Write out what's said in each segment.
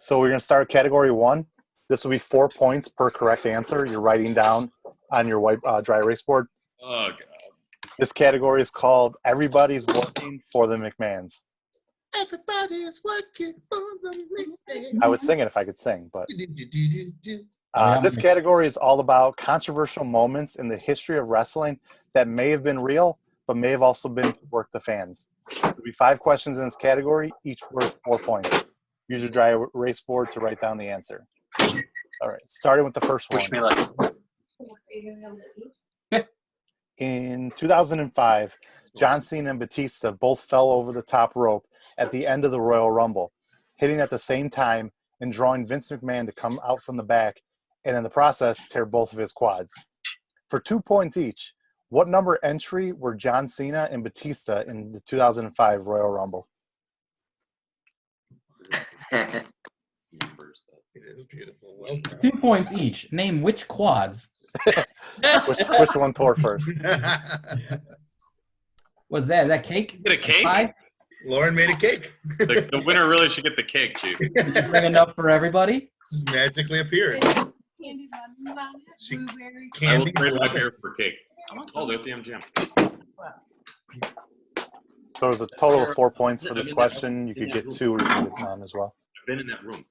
So we're going to start with category 1. This will be 4 points per correct answer. You're writing down on your white dry erase board. Oh, God. This category is called Everybody's Working for the McMahons. Everybody's working for the McMahons. I would sing it if I could sing, but this category is all about controversial moments in the history of wrestling that may have been real, but may have also been to work the fans. There'll be 5 questions in this category, each worth 4 points. Use your dry erase board to write down the answer. All right, starting with the first one. In 2005, John Cena and Batista both fell over the top rope at the end of the Royal Rumble, hitting at the same time and drawing Vince McMahon to come out from the back and in the process tear both of his quads. For 2 points each, what number entry were John Cena and Batista in the 2005 Royal Rumble? It is beautiful. Well 2 points each. Name which quads. Which one tore first? Was that cake? Get a cake? Pie? Lauren made a cake. The winner really should get the cake, Chief. Did you bring enough for everybody? Just magically appeared. Candy buns on it, blueberry. I will Candy. trade my beer for cake. Oh, there's the MGM. So there's a total of 4 points for this question. You could get 2 or you could get none as well. I've been in that room.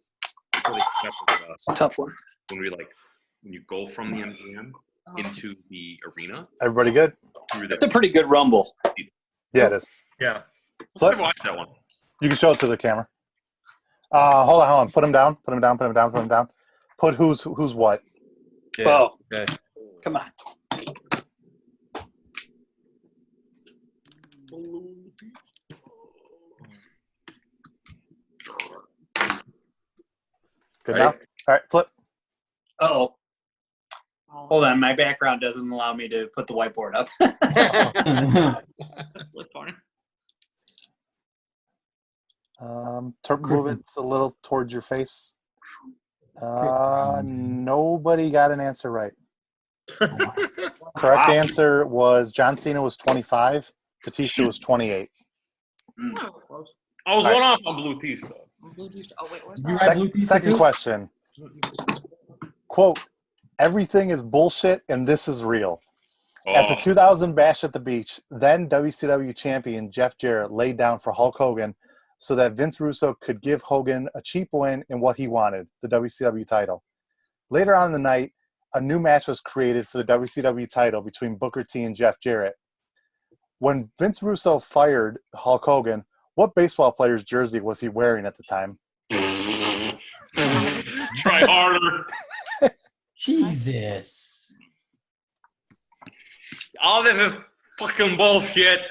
It's really special with us. Tough one. When you go from the MGM into the arena. Everybody good? Through It's a pretty good rumble. Yeah, it is. Yeah. Let's watch that one. You can show it to the camera. Hold on. Put him down. Put who's what. Bo, Okay. come on. Good now? All right, flip. Uh-oh. Hold on, my background doesn't allow me to put the whiteboard up. What's funny? Move it a little towards your face. Nobody got an answer right. Correct answer was John Cena was 25, Batista was 28. I was one off on Blue Tees, though. Oh, wait, where's You that? right, Blue Pizza Second too? question. Quote, everything is bullshit and this is real. At the 2000 Bash at the Beach, then WCW champion Jeff Jarrett laid down for Hulk Hogan so that Vince Russo could give Hogan a cheap win in what he wanted, the WCW title. Later on in the night, a new match was created for the WCW title between Booker T and Jeff Jarrett. When Vince Russo fired Hulk Hogan, what baseball player's jersey was he wearing at the time? Try harder. Jesus. All this is fucking bullshit.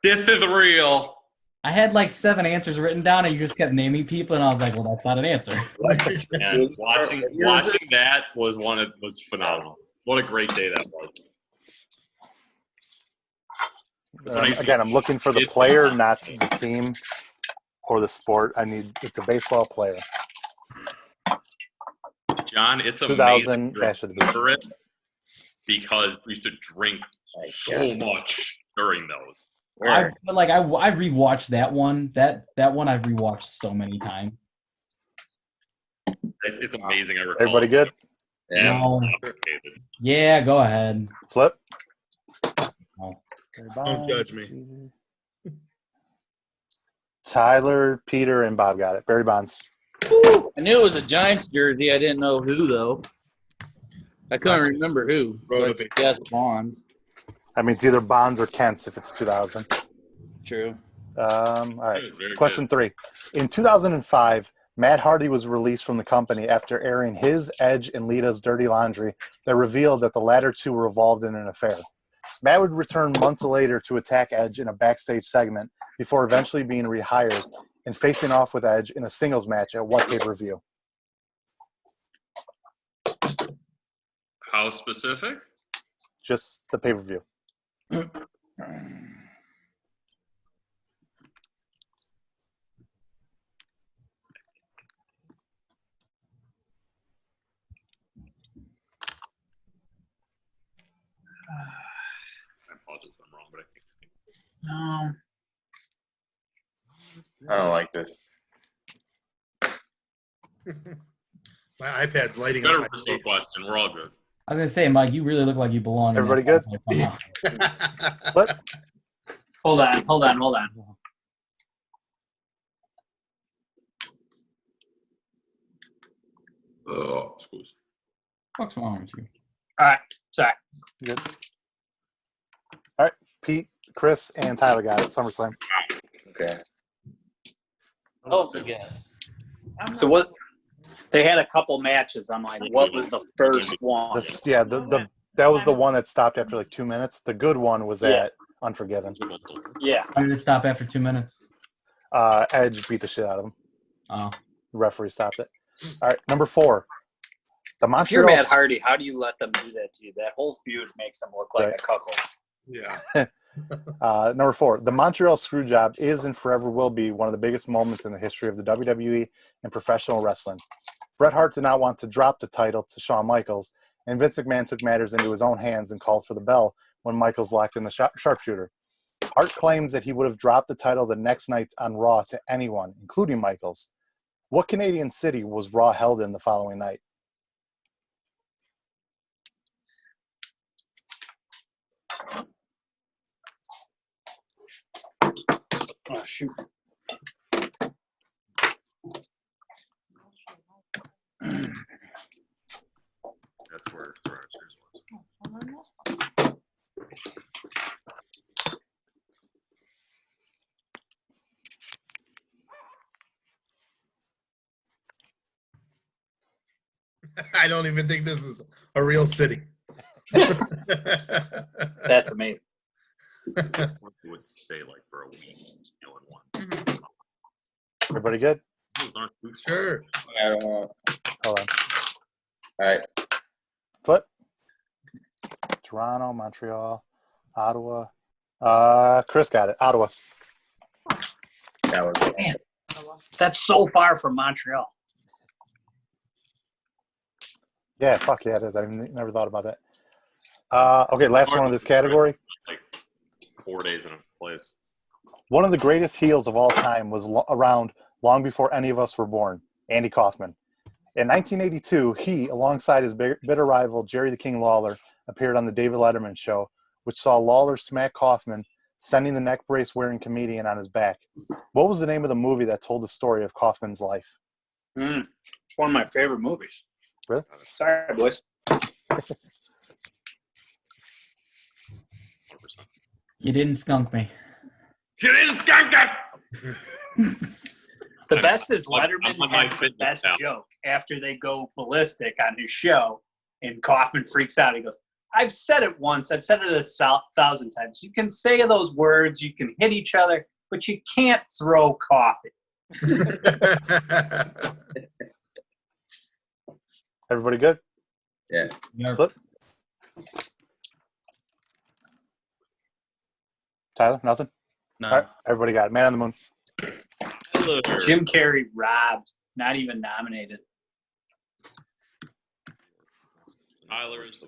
This is real. I had like 7 answers written down, and you just kept naming people, and I was like, well, that's not an answer. And watching that was phenomenal. What a great day that was. Again, I'm looking for the player, not the team or the sport. It's a baseball player. John, it's 2000 amazing you Bash at the Beach. remember it because we used to drink so much during those. I rewatched that one. That one I've rewatched so many times. It's amazing. I recall. Everybody good? Yeah. No. Yeah, go ahead. Flip. Oh. Don't judge me. Tyler, Peter, and Bob got it. Barry Bonds. I knew it was a Giants jersey. I didn't know who, though. I couldn't remember who. So I guess Bonds. I mean, it's either Bonds or Kent's if it's 2000. True. All right. Very Question 3. In 2005, Matt Hardy was released from the company after airing his, Edge, and Lita's dirty laundry that revealed that the latter two were involved in an affair. Matt would return months later to attack Edge in a backstage segment before eventually being rehired and facing off with Edge in a singles match at what pay-per-view? How specific? Just the pay-per-view. I apologize if I'm wrong, but I think. No. I don't like this. My iPad's lighting Better up. answer the question. We're all good. I was gonna say, Mike, you really look like you belong. In Everybody that good? somehow. Flip. Hold on. Excuse. What's wrong with you? All right, sorry. Good. All right, Pete, Chris, and Tyler got it. SummerSlam. Okay. Oh, yes. So what? They had a couple matches. I'm like, what was the first one? That was the one that stopped after like 2 minutes. The good one was Yeah. at Unforgiven. Yeah. Why did it stop after 2 minutes? Edge beat the shit out of him. Oh, The referee stopped it. All right, number 4. The If you're Montreal. Matt Hardy, how do you let them do that to you? That whole feud makes them look like Right. a cuckold. Yeah. Number 4. The Montreal Screwjob is and forever will be one of the biggest moments in the history of the WWE and professional wrestling. Bret Hart did not want to drop the title to Shawn Michaels, and Vince McMahon took matters into his own hands and called for the bell when Michaels locked in the sharpshooter. Hart claims that he would have dropped the title the next night on Raw to anyone, including Michaels. What Canadian city was Raw held in the following night? Oh, shoot. That's where Thrashers was. I don't even think this is a real city. That's amazing. It would stay like for a week. One. Everybody good? Those aren't food Sure. I don't know. Hold on. All right. Flip. Toronto, Montreal, Ottawa. Chris got it. Ottawa. That was Man, that's so far from Montreal. Yeah, fuck yeah, it is. I never thought about that. Okay, last one of this category. Like 4 days in a place. One of the greatest heels of all time was around long before any of us were born, Andy Kaufman. In 1982, he, alongside his bitter rival Jerry the King Lawler, appeared on the David Letterman show, which saw Lawler smack Kaufman, sending the neck brace wearing comedian on his back. What was the name of the movie that told the story of Kaufman's life? It's one of my favorite movies. Really? Sorry, boys. 100%. you didn't skunk me. You didn't skunk us! The best is Letterman I'm on my has the fitness best now. joke after they go ballistic on his show, and Kaufman freaks out. He goes, I've said it once. I've said it 1,000 times. You can say those words. You can hit each other, but you can't throw coffee. Everybody good? Yeah. Flip. Tyler, nothing? No. All right, everybody got it. Man on the Moon. Hello. Jim Carrey robbed, not even nominated. Tyler's.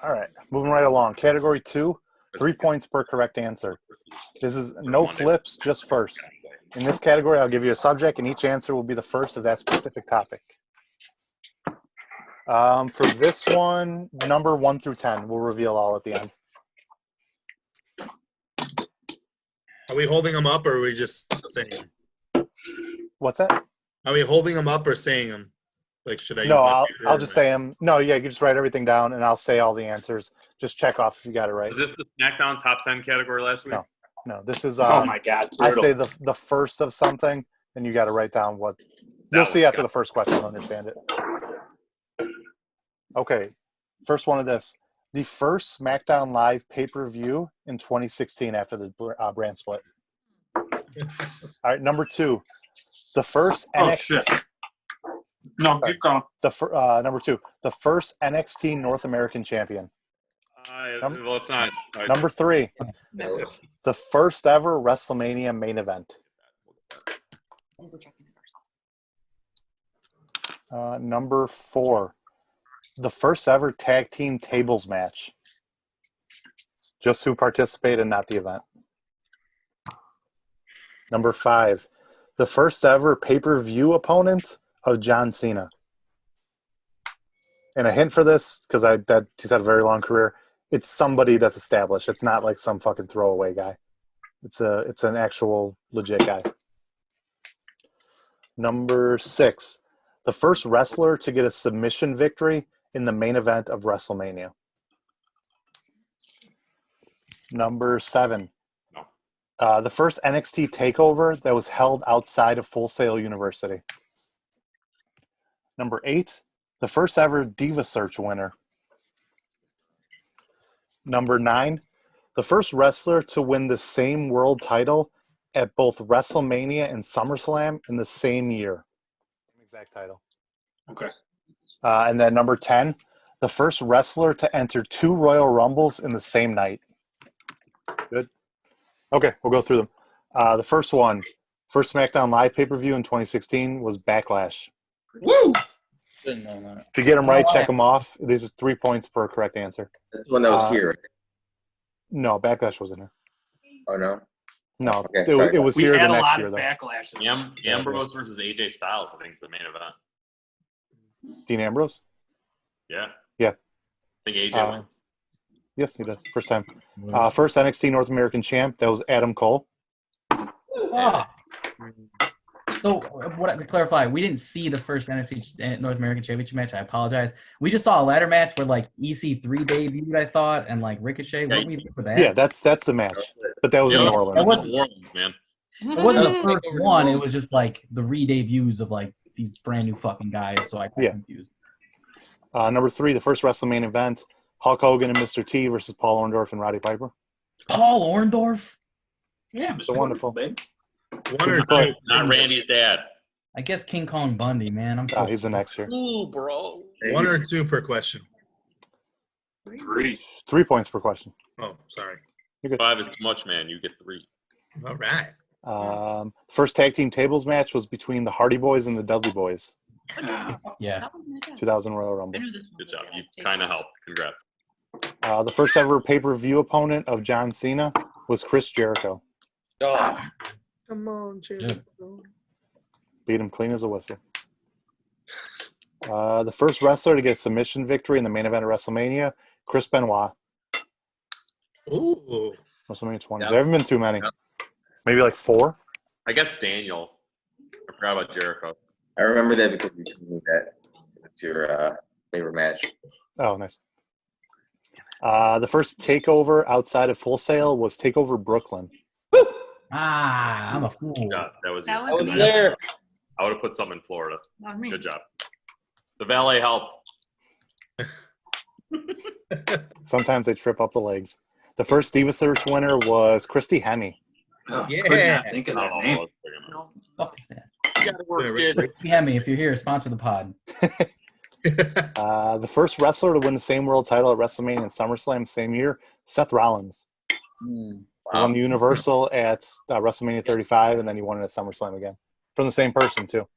All right, moving right along. Category 2, 3 points per correct answer. This is no flips, just first. In this category, I'll give you a subject, and each answer will be the first of that specific topic. For this one, number 1 through 10. We'll reveal all at the end. Are we holding them up or are we just saying them? What's that? Are we holding them up or saying them? Like, should I use No, my I'll paper I'll or just my- say them. No, yeah, you can just write everything down, and I'll say all the answers. Just check off if you got it right. Is this the SmackDown top 10 category last week? No. No, this is Oh my God. I Brutal. say the first of something, and you got to write down what. You'll see after the first question, you'll understand it. Okay, first one of this. The first SmackDown Live pay-per-view in 2016 after the brand split. All right, number 2. The first Oh, NXT. shit. No, keep going. Number 2. The first NXT North American champion. Well, it's not. Number 3. The first ever WrestleMania main event. Number 4. The first ever tag team tables match. Just who participated, not the event. Number 5. The first ever pay-per-view opponent of John Cena. And a hint for this, because he's had a very long career, it's somebody that's established. It's not like some fucking throwaway guy. It's an actual legit guy. Number 6, the first wrestler to get a submission victory in the main event of WrestleMania. Number 7, the first NXT takeover that was held outside of Full Sail University. Number 8, the first ever Diva Search winner. Number 9, the first wrestler to win the same world title at both WrestleMania and SummerSlam in the same year. Same exact title. Okay. And then number 10, the first wrestler to enter 2 Royal Rumbles in the same night. Good. Okay, we'll go through them. The first one, first SmackDown Live pay-per-view in 2016 was Backlash. Woo! Didn't know that. If you get them right, check them off. These are 3 points per correct answer. That's the one that was here. No, Backlash wasn't here. Oh, no? No, Okay, it sorry. was We here the had a next lot year, of though. backlash. Ambrose versus AJ Styles, I think, is the main event. Dean Ambrose? Yeah. Yeah. I think AJ wins. Yes, he does. First time. First NXT North American champ, that was Adam Cole. Oh. So, what to clarify, we didn't see the first NXT North American Championship match. I apologize. We just saw a ladder match where like EC3 debuted, I thought, and like Ricochet. Yeah, Weren't we there for that? Yeah, that's the match. But that was in New Orleans. That wasn't- New Orleans, man. It wasn't the Yeah. first one. It was just like the re-debuts of like these brand new fucking guys. So I got confused. Number 3, the first WrestleMania event, Hulk Hogan and Mr. T versus Paul Orndorff and Roddy Piper. Paul Orndorff? Yeah, So wonderful. baby. One or Not two. Not Randy's dad. I guess King Kong Bundy, man. I'm so He's the next year. Ooh, bro. One or two per question. 3. 3 points per question. Oh, sorry. 5 is too much, man. You get 3. All right. First tag team tables match was between the Hardy Boys and the Dudley Boys. yeah. 2000 Royal Rumble. Good job. You kind of helped. Congrats. The first ever pay-per-view opponent of John Cena was Chris Jericho. Oh, Come on, Jim. Beat him clean as a whistle. The first wrestler to get a submission victory in the main event of WrestleMania, Chris Benoit. Ooh. WrestleMania 20. Yeah. There haven't been too many. Maybe like 4. I guess Daniel. I forgot about Jericho. I remember that because you told me that. It's your favorite match. Oh, nice. The first takeover outside of Full Sail was Takeover Brooklyn. I'm a fool. God, that was That you. I was was me. there. I would have put something in Florida. Not me. Good job. The valet helped. Sometimes they trip up the legs. The first Diva Search winner was Christy Hemme. Yeah. Could not think of that Oh, name. let's bring him up. Fuck is that? You gotta work, Yeah, kid. Yeah, me, if you're here, sponsor the pod. The first wrestler to win the same world title at WrestleMania and SummerSlam same year, Seth Rollins. Hmm. He won the Universal at WrestleMania 35, and then he won it at SummerSlam again. From the same person, too.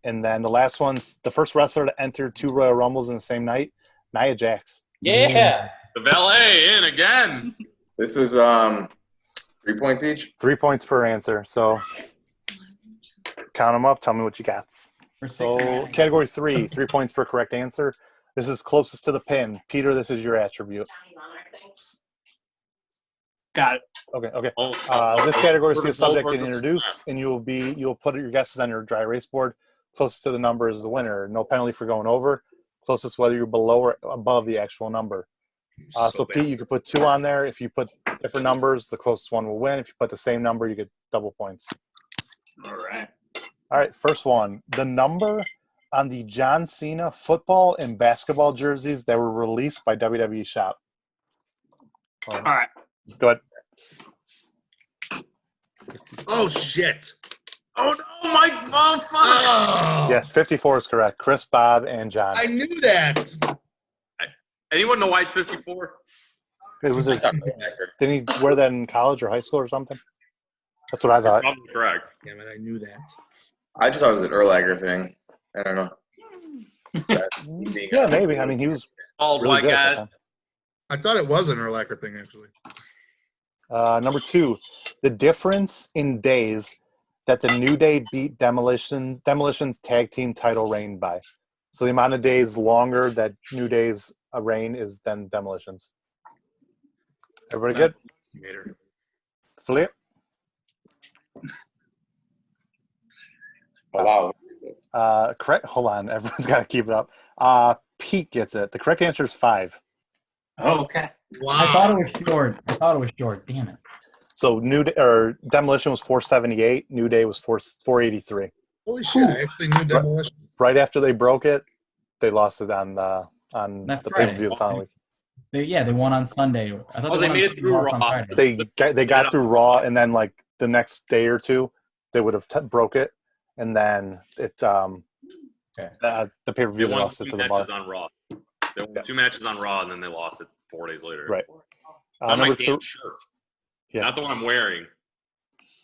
And then the last one's the first wrestler to enter 2 Royal Rumbles in the same night, Nia Jax. Yeah. The valet in again. This is 3 points each. 3 points per answer. So count them up. Tell me what you got. For six So man. category 3, 3 points per correct answer. This is closest to the pin. Peter, this is your attribute. Got it. Okay. Oh, This category is the no subject further- and introduce, and you'll put your guesses on your dry erase board. Closest to the number is the winner. No penalty for going over. Closest whether you're below or above the actual number. So bad. Pete, you could put 2 on there. If you put different numbers, the closest one will win. If you put the same number, you get double points. All right. All right, first one. The number on the John Cena football and basketball jerseys that were released by WWE Shop. All right. Go ahead. Oh, shit. Oh no, my motherfucker! Oh, Yes, 54 is correct. Chris, Bob, and John. I knew that. Anyone know why it's 54? It was his, didn't he wear that in college or high school or something? That's what I thought. Probably correct. Damn it, I knew that. I just thought it was an Urlacher thing. I don't know. Yeah, maybe. I mean, he was Bald really white good at guy. that I thought it was an Urlacher thing, actually. time. Number 2, the difference in days that the New Day beat Demolition's tag team title reign by. So the amount of days longer that New Day's reign is than Demolition's. Everybody good? Later. Flip. Oh, wow. Correct. Hold on. Everyone's got to keep it up. Pete gets it. The correct answer is 5. Oh, okay. Wow. I thought it was short. Damn it. So Demolition was 478. New Day was 483. Holy shit! I actually knew Demolition. Right after they broke it, they lost it on the That's pay-per-view the following week. They won on Sunday. I thought they won made on it through lost on Raw. Friday. They got through Raw, and then like the next day or two, they would have broke it, and then it the pay-per-view They won lost it 2 to the bar. matches on Raw. They won 2 matches on Raw, and then they lost it 4 days later. Right. On my Number damn 3. shirt. Yeah. Not the one I'm wearing.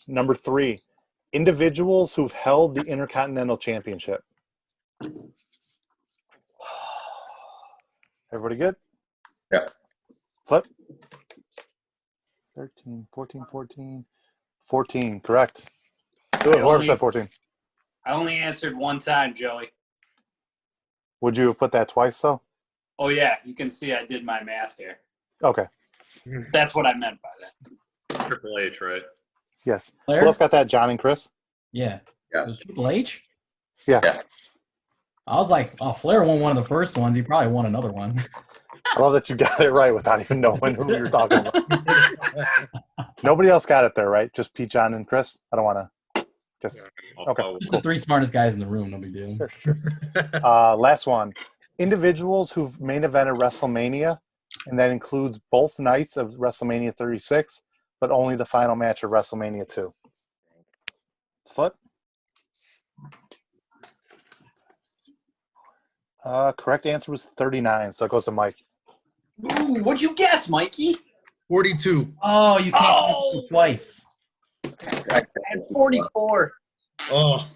Number 3. Individuals who've held the Intercontinental Championship. Everybody good? Yeah. Flip. 13, 14, 14. 14, correct. Whoever said 14. I only answered one time, Joey. Would you have put that twice, though? Oh, yeah. You can see I did my math here. Okay. That's what I meant by that. Triple H, right? Yes. Flair? Who else got that? John and Chris? Yeah. Yeah. It was Triple H? Yeah. Yeah. I was like, oh, Flair won one of the first ones. He probably won another one. I love that you got it right without even knowing who you were talking about. Nobody else got it there, right? Just Pete, John, and Chris? I don't want to just... Okay. Just the 3 smartest guys in the room. No big deal. Sure. Last one. Individuals who've main evented WrestleMania, and that includes both nights of WrestleMania 36, but only the final match of WrestleMania 2. Flip. Correct answer was 39, so it goes to Mike. Ooh, what'd you guess, Mikey? 42. Oh, you can't do it twice. I had 44. Oh,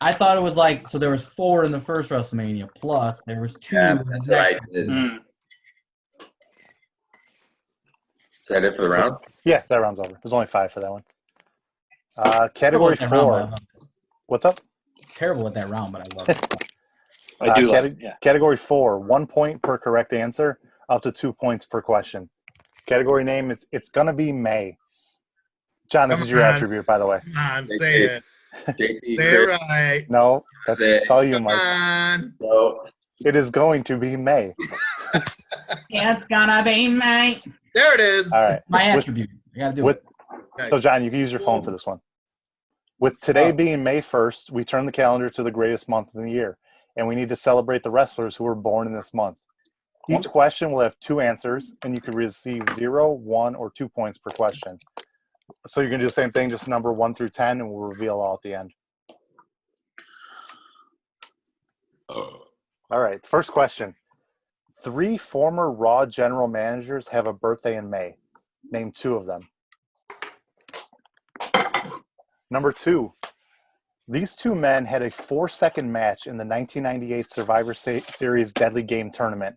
I thought it was like, so there was 4 in the first WrestleMania, plus there was 2. Yeah, in the that's what I next. did. Mm. Is that it for the round? Yeah, that round's over. There's only 5 for that one. Category Terrible at that round, 4. but I love it. What's up? Terrible at that round, but I love it. I do love it, yeah. Category 4, 1 point per correct answer, up to 2 points per question. Category name, it's going to be May. John, this is your attribute, by the way. come on, say it. JT, Say it right. No, that's all you, Come Mike. on. No. It is going to be May. It's gonna be me. There it is. All right. My attribute. I gotta do it. So, John, you can use your phone for this one. With today being May 1st, we turn the calendar to the greatest month of the year, and we need to celebrate the wrestlers who were born in this month. Each question will have 2 answers, and you can receive 0, 1, or 2 points per question. So you're going to do the same thing, just number 1 through 10, and we'll reveal all at the end. All right, first question. 3 former Raw general managers have a birthday in May. Name 2 of them. Number 2. These 2 men had a 4-second match in the 1998 Survivor Series Deadly Game Tournament,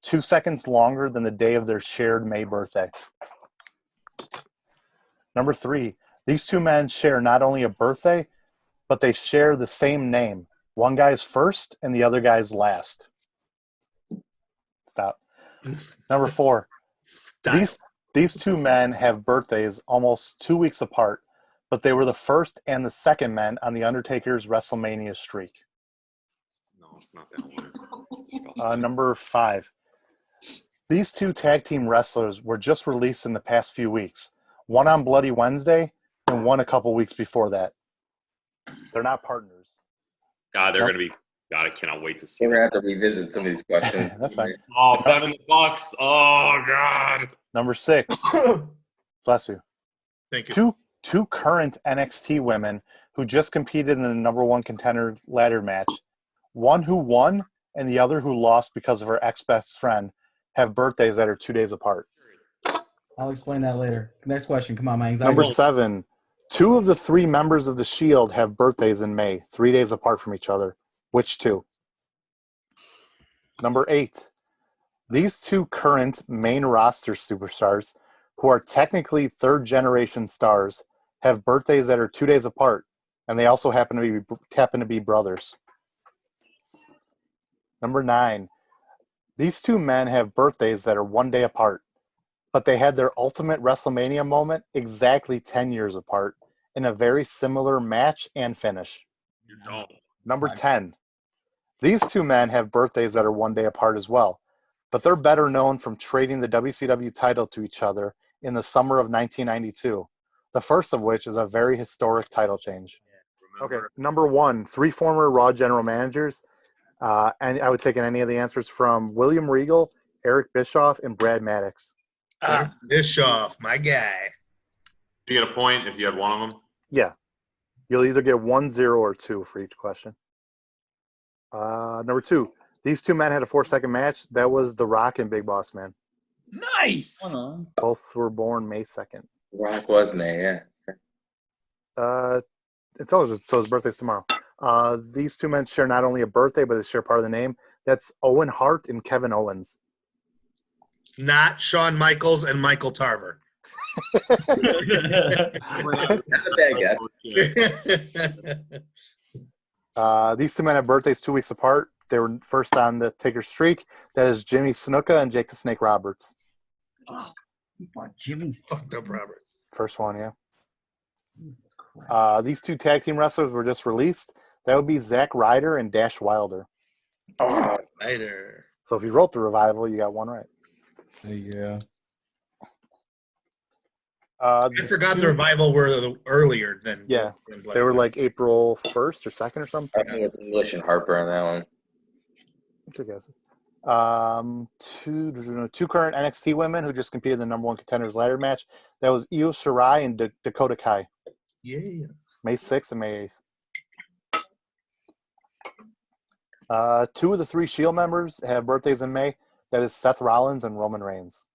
2 seconds longer than the day of their shared May birthday. Number 3. These 2 men share not only a birthday, but they share the same name. One guy's first and the other guy's last. Stop. Number 4. Stop. These 2 men have birthdays almost 2 weeks apart, but they were the first and the second men on The Undertaker's WrestleMania streak. No, it's not that one. Number 5. These 2 tag team wrestlers were just released in the past few weeks. One on Bloody Wednesday and one a couple weeks before that. They're not partners. God, they're going to be. God, I cannot wait to see. We're going to have to revisit some of these questions. That's fine. Oh, Bevan the Bucks. Oh, God. Number 6. Bless you. Thank you. Two current NXT women who just competed in the number 1 contender ladder match. One who won and the other who lost because of her ex-best friend have birthdays that are 2 days apart. I'll explain that later. Next question. Come on, my anxiety. Number 7. 2 of the 3 members of the Shield have birthdays in May, 3 days apart from each other. Which 2? Number 8. These 2 current main roster superstars, who are technically third-generation stars, have birthdays that are 2 days apart, and they also happen to be brothers? Number 9. These two men have birthdays that are 1 day apart, but they had their ultimate WrestleMania moment exactly 10 years apart in a very similar match and finish. You don't. Number 10. These two men have birthdays that are 1 day apart as well, but they're better known from trading the WCW title to each other in the summer of 1992, the first of which is a very historic title change. Okay, number 1, 3 former Raw general managers, and I would take in any of the answers from William Regal, Eric Bischoff, and Brad Maddox. Bischoff, my guy. You get a point if you had one of them. Yeah. You'll either get 1, 0, or 2 for each question. Number 2, these two men had a 4-second match. That was The Rock and Big Boss Man. Nice. Both were born May 2nd. Rock was May, yeah. It's always so his birthday's tomorrow. These two men share not only a birthday, but they share part of the name. That's Owen Hart and Kevin Owens. Not Shawn Michaels and Michael Tarver. Not a bad guess. These two men have birthdays 2 weeks apart. They were first on the Taker streak. That is Jimmy Snuka and Jake the Snake Roberts. Oh, you bought Jimmy. Fucked up Roberts. First one, yeah. Jesus Christ. These two tag team wrestlers were just released. That would be Zack Ryder and Dash Wilder. Oh, Later. So if you wrote the Revival, you got one right. There you go. I forgot the Revival were earlier than. Yeah, they were like April 1st or 2nd or something. I with English and Harper on that one. Good guesses. Two current NXT women who just competed in the number 1 contenders ladder match. That was Io Shirai and Dakota Kai. Yeah. May 6th and May 8th. 2 of the 3 Shield members have birthdays in May. That is Seth Rollins and Roman Reigns.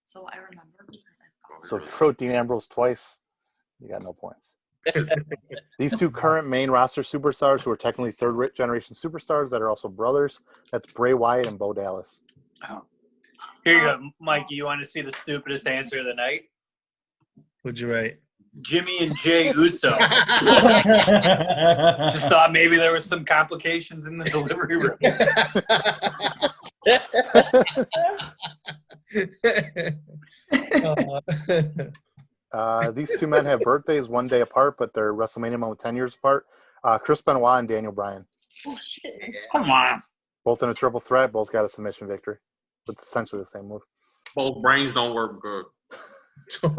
So I remember because I So if you wrote Dean Ambrose twice, you got no points. These 2 current main roster superstars who are technically third-generation superstars that are also brothers, that's Bray Wyatt and Bo Dallas. Oh. Here you go, Mikey. You want to see the stupidest answer of the night? What'd you write? Jimmy and Jay Uso. Just thought maybe there was some complications in the delivery room. These 2 men have birthdays 1 day apart, but they're WrestleMania moment 10 years apart. Chris Benoit and Daniel Bryan. Oh shit. Come on. Both in a triple threat, both got a submission victory. With essentially the same move. Both brains don't work good. We're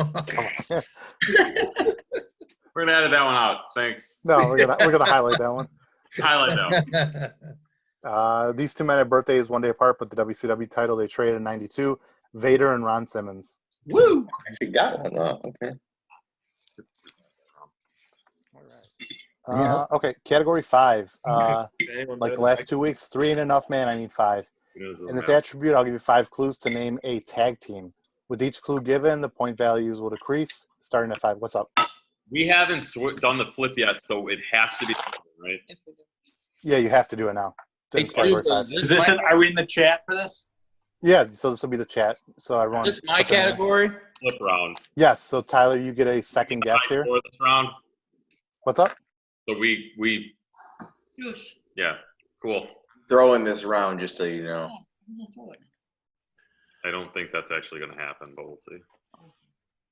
gonna edit that one out. Thanks. No, we're gonna highlight that one. Highlight that one. These 2 men have birthdays 1 day apart, but the WCW title they traded in '92. Vader and Ron Simmons. Woo! You got one. Oh, okay. Okay, category 5. Like the last 2 weeks, 3 ain't enough, man. I need 5. In this attribute, I'll give you 5 clues to name a tag team. With each clue given, the point values will decrease, starting at 5. What's up? We haven't done the flip yet, so it has to be right. Yeah, you have to do it now. Hey, This is category 5. Is this are we in the chat for this? Yeah, so this will be the chat. So everyone. This is my category. Flip round. Yes. So Tyler, you get a second guess here. For this round. What's up? So we. Juice. Yeah. Cool. Throwing this round just so you know. I don't think that's actually going to happen, but we'll see.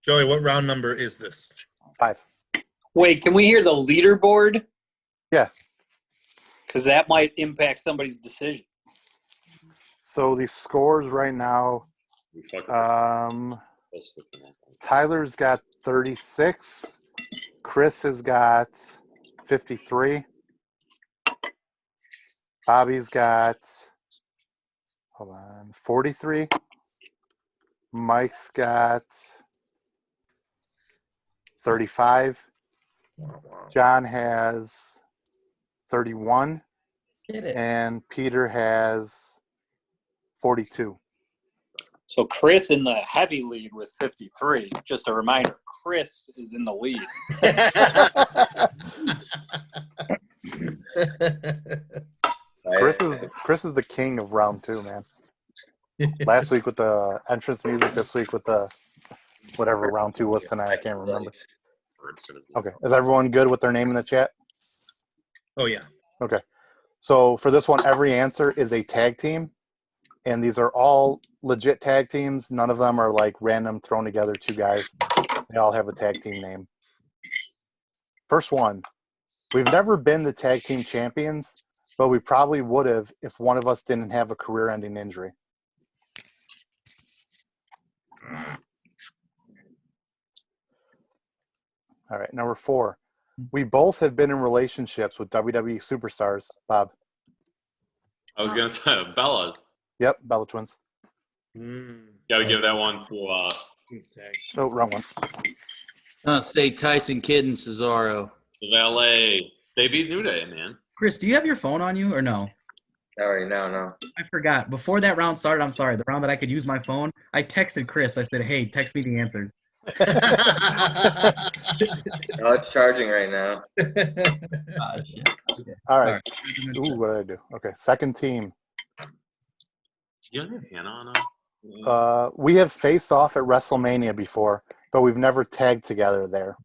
Joey, what round number is this? 5. Wait, can we hear the leaderboard? Yeah. Because that might impact somebody's decision. So the scores right now. Tyler's got 36. Chris has got 53. Bobby's got 43. Mike's got 35. John has 31. Get it. And Peter has 42. So Chris in the heavy lead with 53. Just a reminder, Chris is in the lead. Chris is the king of round 2, man. Last week with the entrance music, this week with the whatever round 2 was tonight. I can't remember. Okay. Is everyone good with their name in the chat? Oh yeah. Okay. So for this one, every answer is a tag team. And these are all legit tag teams. None of them are like random thrown together 2 guys. They all have a tag team name. First one. We've never been the tag team champions, but we probably would have if one of us didn't have a career-ending injury. All right, number 4. We both have been in relationships with WWE superstars. Bob. I was going to say Bella's. Yep, Bella Twins. Got to give that one to Oh, wrong one. I'll say Tyson Kidd and Cesaro. the valet. They beat New Day, man. Chris, do you have your phone on you or no? Not right now, no. I forgot. Before that round started, I'm sorry, the round that I could use my phone, I texted Chris. I said, hey, text me the answers. No, it's charging right now. Shit. Okay. All right. Ooh, what did I do? Okay, second team. You have your hand on We have faced off at WrestleMania before, but we've never tagged together there.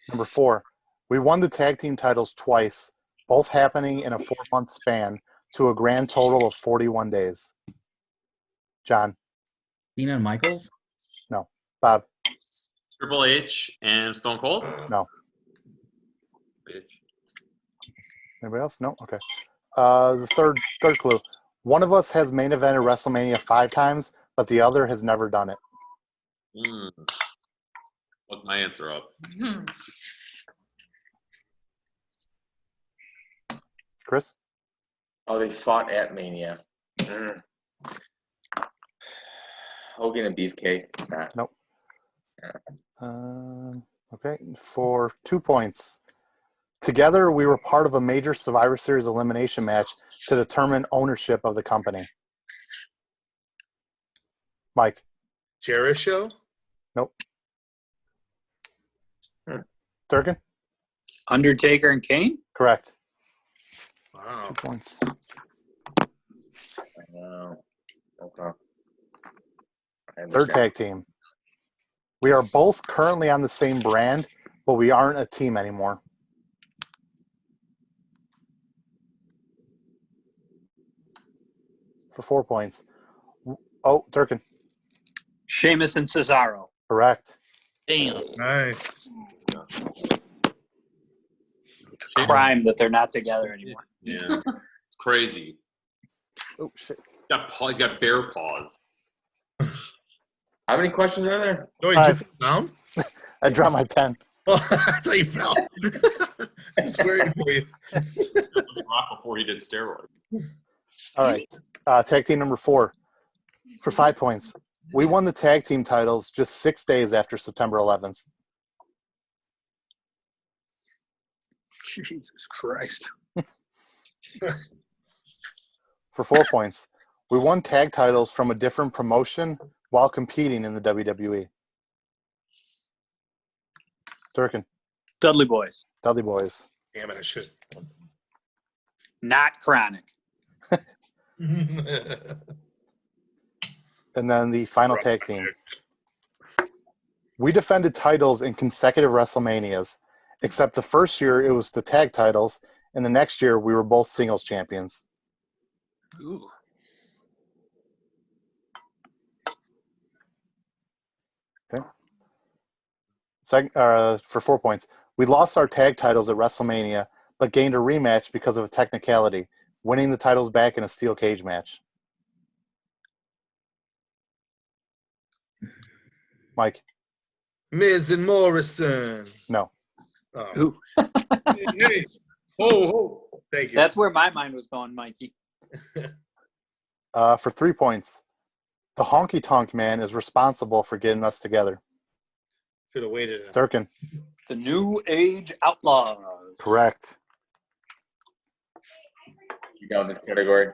Number 4, we won the tag team titles twice, both happening in a 4-month span to a grand total of 41 days. John. Cena and Michaels? No. Bob. Triple H and Stone Cold? No. Anybody else? No? Okay. The third clue. One of us has main evented WrestleMania 5 times, but the other has never done it. Look my answer up. Chris? Oh, they fought at Mania. Hogan and Beefcake. Nah. Nope. Okay, for 2 points. Together, we were part of a major Survivor Series elimination match to determine ownership of the company. Mike? Jericho? Nope. Durkin? Undertaker and Kane? Correct. Wow. 2 points. Okay. Third tag team. We are both currently on the same brand, but we aren't a team anymore. For 4 points. Oh, Durkin. Sheamus and Cesaro. Correct. Damn. Nice. It's a crime that they're not together anymore. Yeah. It's crazy. Oh, shit. He's got bear paws. How many questions are there? Oh, you just down? I dropped my pen. Oh, I thought you fell. I was worried for you. Rock before he did steroids. All right. Tag team number 4. For 5 points. We won the tag team titles just 6 days after September 11th. Jesus Christ. For 4 points. We won tag titles from a different promotion while competing in the WWE. Durkin. Dudley Boys. Dudley Boys. Damn it, I should. Not Chronic. And then the final tag team. We defended titles in consecutive WrestleManias, except the first year it was the tag titles, and the next year we were both singles champions. Ooh. For 4 points. We lost our tag titles at WrestleMania, but gained a rematch because of a technicality, winning the titles back in a steel cage match. Mike. Miz and Morrison. No. Oh. Ooh. Hey. Oh, thank you. That's where my mind was going, Mikey. For 3 points. The Honky Tonk Man is responsible for getting us together. Should have waited. Durkin. The New Age Outlaws. Correct. You got this category.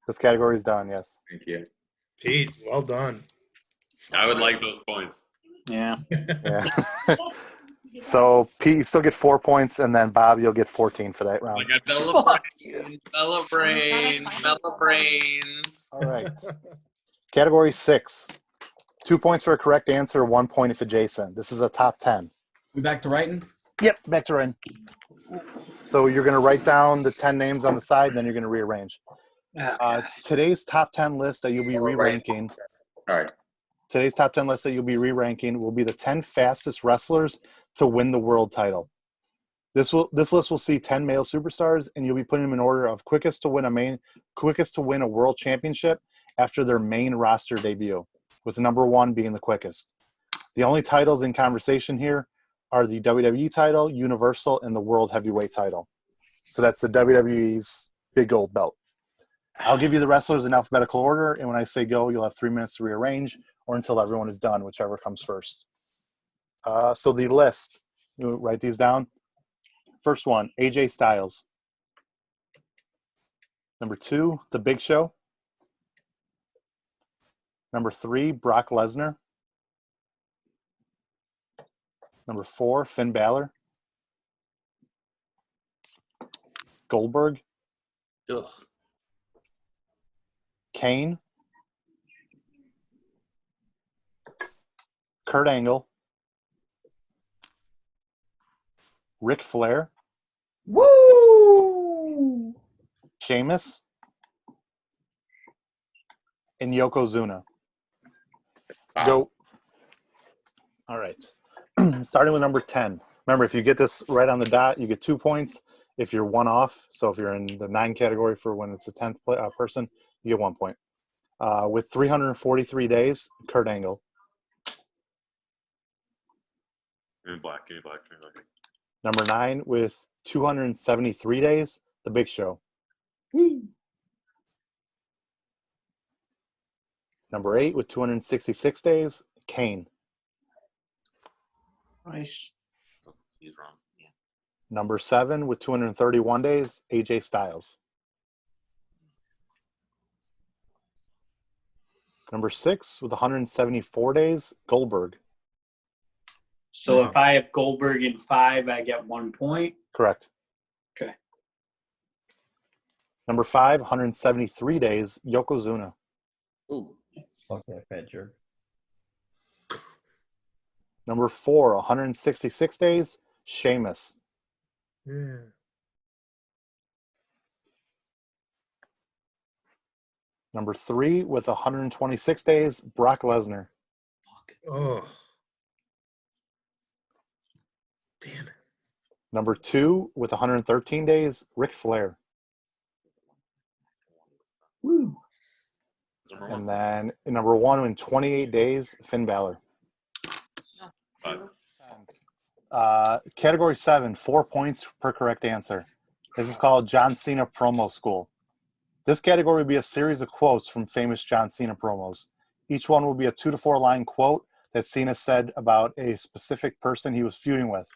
This category is done, yes. Thank you. Pete, well done. I would like those points. Yeah. Yeah. So Pete, you still get 4 points, and then Bob, you'll get 14 for that round. I got Bella Brains. All right. Category 6. 2 points for a correct answer, 1 point if adjacent. This is a top 10. We back to writing? Yep, back to Ryan. So you're going to write down the 10 names on the side, then you're going to rearrange. Today's top 10 list that you'll be re-ranking. All right. Today's top 10 list that you'll be re-ranking will be the 10 fastest wrestlers to win the world title. This list will see 10 male superstars, and you'll be putting them in order of quickest to win a world championship after their main roster debut, with number 1 being the quickest. The only titles in conversation here are the WWE title, Universal, and the World Heavyweight title. So that's the WWE's big gold belt. I'll give you the wrestlers in alphabetical order, and when I say go, you'll have 3 minutes to rearrange, or until everyone is done, whichever comes first. So the list, you write these down. First one, AJ Styles. Number 2, The Big Show. Number 3, Brock Lesnar. Number 4, Finn Balor. Goldberg. Ugh. Kane. Kurt Angle. Ric Flair. Woo! Sheamus. And Yokozuna. Go. All right. Starting with number 10. Remember, if you get this right on the dot, you get 2 points. If you're one off, so if you're in the 9 category for when it's the 10th person, you get 1 point. With 343 days, Kurt Angle. Give me black. Number 9 with 273 days, The Big Show. Number 8 with 266 days, Kane. Nice. He's wrong. Yeah. Number 7 with 231 days, AJ Styles. Number 6 with 174 days, Goldberg. So if I have Goldberg in 5, I get 1 point. Correct. Okay. Number 5, 173 days, Yokozuna. Ooh. Fuck that fat jerk. Number 4, 166 days, Sheamus. Yeah. Number 3 with 126 days, Brock Lesnar. Oh. Damn it. Number 2 with 113 days, Ric Flair. Woo. And then number 1 in 28 days, Finn Balor. Category 7, 4 points per correct answer. This is called John Cena Promo School. This category will be a series of quotes from famous John Cena promos. Each one will be a 2 to 4 line quote that Cena said about a specific person he was feuding with.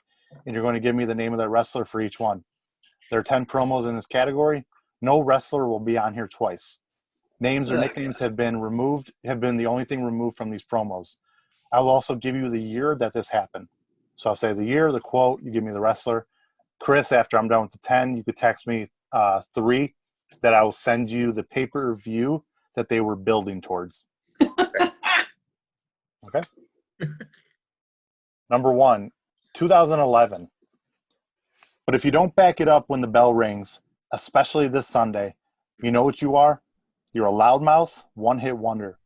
And you're going to give me the name of that wrestler for each one. There are 10 promos in this category. No wrestler will be on here twice. Names or nicknames have been the only thing removed from these promos. I will also give you the year that this happened. So I'll say the year, the quote, you give me the wrestler. Chris, after I'm done with the 10, you could text me 3 that I will send you the pay-per-view that they were building towards. Okay? Number 1, 2011. But if you don't back it up when the bell rings, especially this Sunday, you know what you are? You're a loudmouth, one-hit wonder.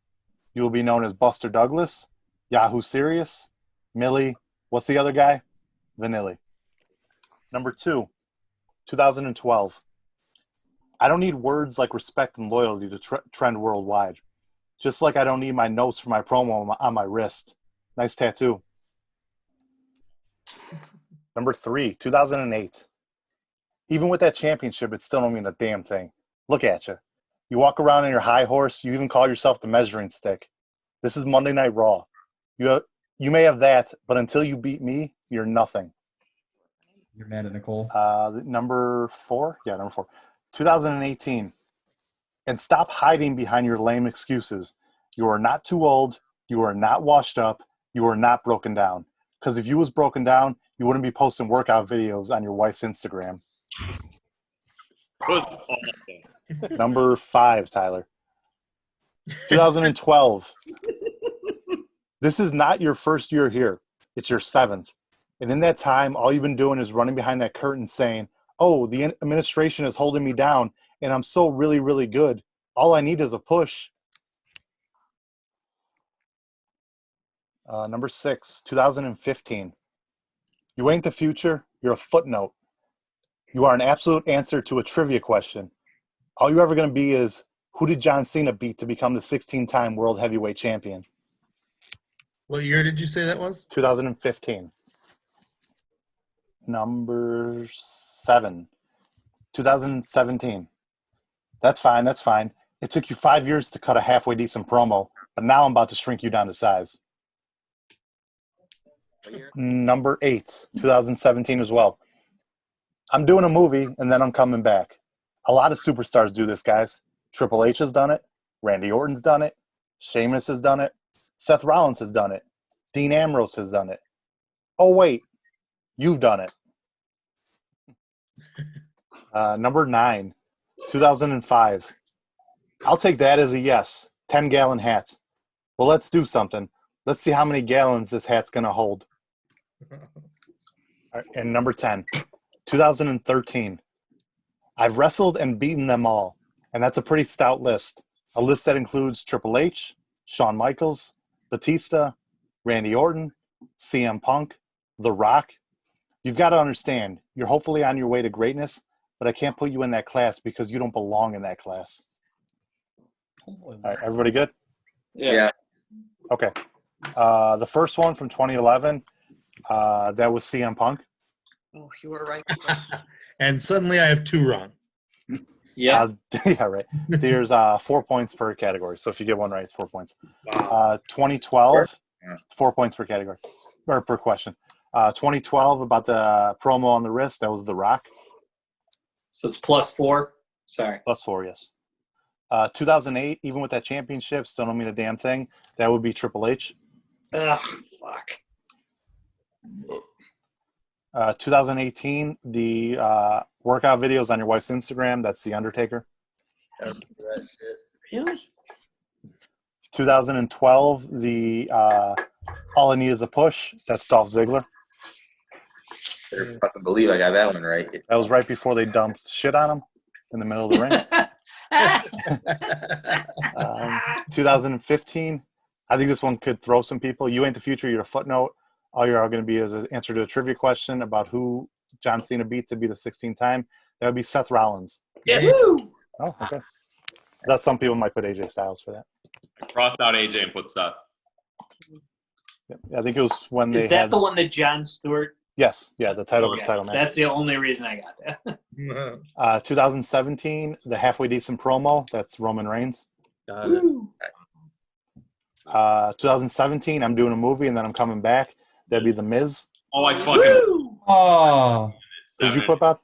You will be known as Buster Douglas, Yahoo Serious, Millie, what's the other guy? Vanilli. Number 2, 2012. I don't need words like respect and loyalty to trend worldwide. Just like I don't need my notes for my promo on my wrist. Nice tattoo. Number 3, 2008. Even with that championship, it still don't mean a damn thing. Look at you. You walk around on your high horse. You even call yourself the measuring stick. This is Monday Night Raw. You may have that, but until you beat me, you're nothing. You're mad at Nicole. Number 4? Yeah, number 4. 2018. And stop hiding behind your lame excuses. You are not too old. You are not washed up. You are not broken down. Because if you was broken down, you wouldn't be posting workout videos on your wife's Instagram. Good. Number 5, Tyler. 2012. This is not your first year here. It's your 7th. And in that time, all you've been doing is running behind that curtain saying, oh, the administration is holding me down, and I'm so really, really good. All I need is a push. Number 6, 2015. You ain't the future. You're a footnote. You are an absolute answer to a trivia question. All you're ever going to be is, who did John Cena beat to become the 16-time World Heavyweight Champion? What year did you say that was? 2015. Number 7, 2017. That's fine. That's fine. It took you 5 years to cut a halfway decent promo, but now I'm about to shrink you down to size. Number 8, 2017 as well. I'm doing a movie, and then I'm coming back. A lot of superstars do this, guys. Triple H has done it. Randy Orton's done it. Sheamus has done it. Seth Rollins has done it. Dean Ambrose has done it. Oh, wait. You've done it. Number 9, 2005. I'll take that as a yes. 10-gallon hat. Well, let's do something. Let's see how many gallons this hat's going to hold. And number 10, 2013. I've wrestled and beaten them all, and that's a pretty stout list. A list that includes Triple H, Shawn Michaels, Batista, Randy Orton, CM Punk, The Rock. You've got to understand, you're hopefully on your way to greatness, but I can't put you in that class because you don't belong in that class. All right, everybody good? Yeah. Okay. The first one from 2011, that was CM Punk. Oh, you were right. And suddenly I have 2 wrong. Yeah. Yeah, right. There's 4 points per category. So if you get one right, it's 4 points. Wow. 2012, Yeah. 4 points per category or per question. 2012 about the promo on the wrist, that was The Rock. So it's +4. Sorry. +4, yes. 2008, even with that championship, still don't mean a damn thing. That would be Triple H. Ugh, fuck. 2018, the workout videos on your wife's Instagram, that's The Undertaker. That shit. Really? 2012, the All I Need Is a Push, that's Dolph Ziggler. Better fucking believe I got that one right. That was right before they dumped shit on him in the middle of the ring. 2015, I think this one could throw some people. You ain't the future, you're a footnote. All you're going to be is an answer to a trivia question about who John Cena beat to be the 16th time. That would be Seth Rollins. Yeah. Oh, okay. That some people might put AJ Styles for that. I crossed out AJ and put Seth. Yeah, I think it was when they Is that had the one that Jon Stewart? Yes, yeah, the title was Okay, title match. that's the only reason I got that. 2017, the halfway decent promo, that's Roman Reigns. Got it. 2017, I'm doing a movie and then I'm coming back. That'd be The Miz. Oh, I fucking Oh, Who'd you put, Bob?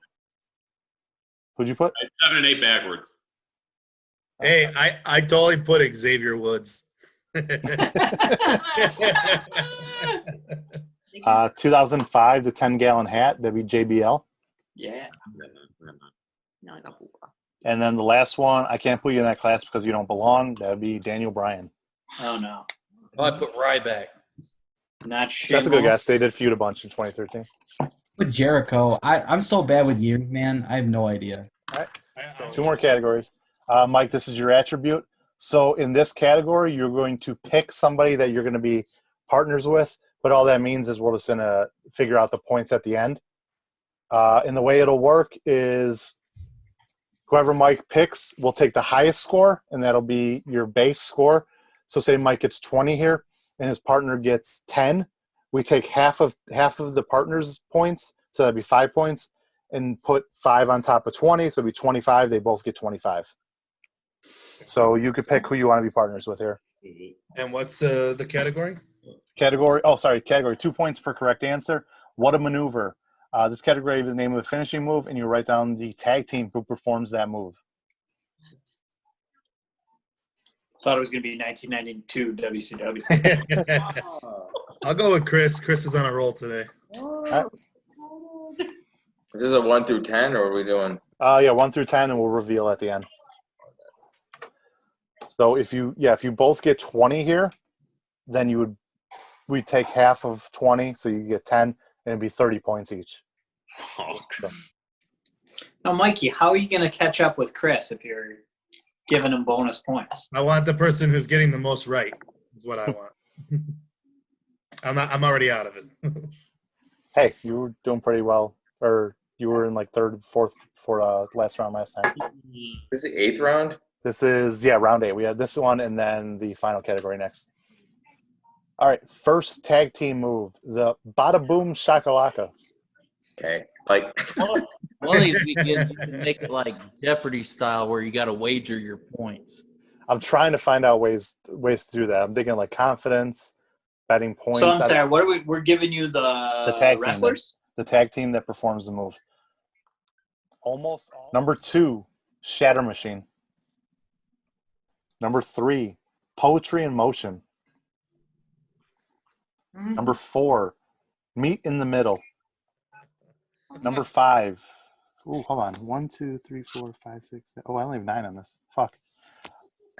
Who'd you put? 7 and 8 backwards. Hey, I totally put Xavier Woods. 2005, the 10-gallon hat, that'd be JBL. Yeah. No, I got Buka. And then the last one, I can't put you in that class because you don't belong. That'd be Daniel Bryan. Oh no. Oh, I put Ryback. Not Sheamus. That's a good guess. They did feud a bunch in 2013. with Jericho. I'm so bad with years, man. I have no idea. All right. 2 more categories. Mike, this is your attribute. So in this category, you're going to pick somebody that you're going to be partners with, but all that means is we're just going to figure out the points at the end. And the way it'll work is whoever Mike picks will take the highest score, and that'll be your base score. So say Mike gets 20 here, and his partner gets 10. We take half of the partner's points, so that'd be 5 points, and put 5 on top of 20, so it'd be 25. They both get 25. So you could pick who you want to be partners with here. And what's the category? Category 2 points per correct answer. What a maneuver. This category is the name of the finishing move, and you write down the tag team who performs that move. Thought it was going to be 1992 WCW. I'll go with Chris. Chris is on a roll today. Is this a 1 through 10, or are we doing? Yeah, 1 through 10, and we'll reveal at the end. So if you both get 20 here, then we take half of 20, so you get 10, and it'd be 30 points each. Oh, God. Now, Mikey, how are you going to catch up with Chris if you're giving him bonus points? I want the person who's getting the most right. Is what I want. I'm already out of it. Hey, you were doing pretty well, or you were in like third, fourth for last round last time. This is the 8th round? This is round 8. We have this one and then the final category next. All right, first tag team move, the Bada Boom Shakalaka. Okay. Like, One of these weekends, you can make it like Jeopardy style, where you got to wager your points. I'm trying to find out ways to do that. I'm thinking like confidence, betting points. So I'm sorry, what are we're giving you the tag team, wrestlers? the tag team that performs the move. Almost all. Number 2, Shatter Machine. Number 3, Poetry in Motion. Number 4, Meet in the Middle. Number 5. Ooh, hold on. 1, 2, 3, 4, 5, 6. 7. Oh, I only have 9 on this. Fuck.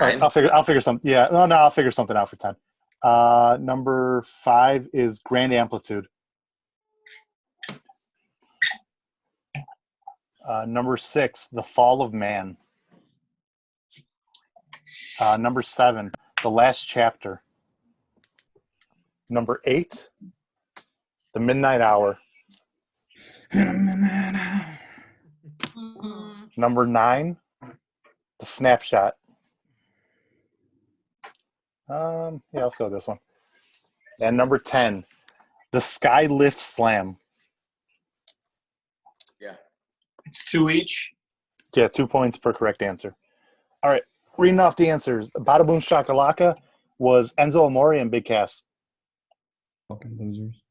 All right, 9? I'll figure something. Yeah, no, I'll figure something out for 10. Number 5 is Grand Amplitude. Number 6, The Fall of Man. Number 7, The Last Chapter. Number 8, The Midnight Hour. Number 9, The Snapshot. Yeah, let's go with this one. And number 10, The Sky Lift Slam. Yeah. It's 2 each. Yeah, 2 points per correct answer. All right, reading off the answers. Bada Boom Shakalaka was Enzo Amore and Big Cass. Fucking losers.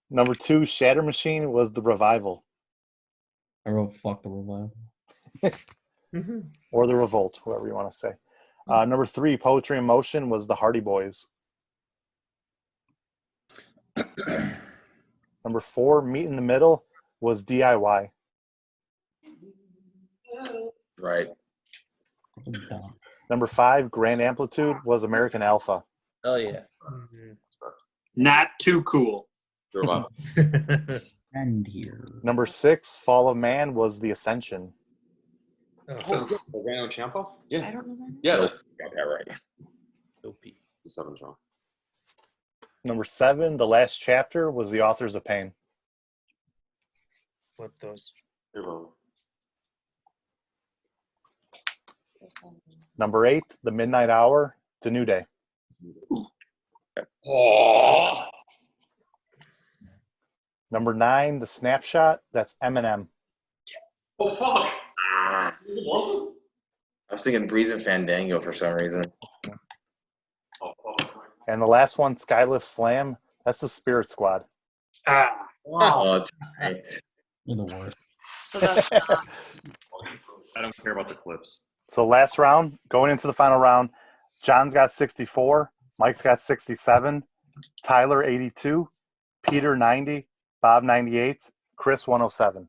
Number 2, Shatter Machine was The Revival. I wrote fuck the revival. Or The Revolt, whoever you want to say. Number 3, Poetry in Motion was The Hardy Boys. Number 4, Meet in the Middle was DIY. Right. Number 5, Grand Amplitude was American Alpha. Oh yeah. Not too cool. And here. Number 6, Fall of Man was The Ascension. Organo Ciampa? Yeah. I don't know that. Yeah, that's Got that right. OP. the 7th round. Number 7, The Last Chapter was The Authors of Pain. Flip those. Number 8, The Midnight Hour, The New Day. Oh. Number 9, The Snapshot, that's Eminem. Oh, fuck. I was thinking Breeze and Fandango for some reason. And the last one, Skylift Slam, that's the Spirit Squad. Ah, Oh, that's right. You're the worst. So that's I don't care about the clips. So last round, going into the final round, John's got 64, Mike's got 67, Tyler 82, Peter 90, Bob 98, Chris 107.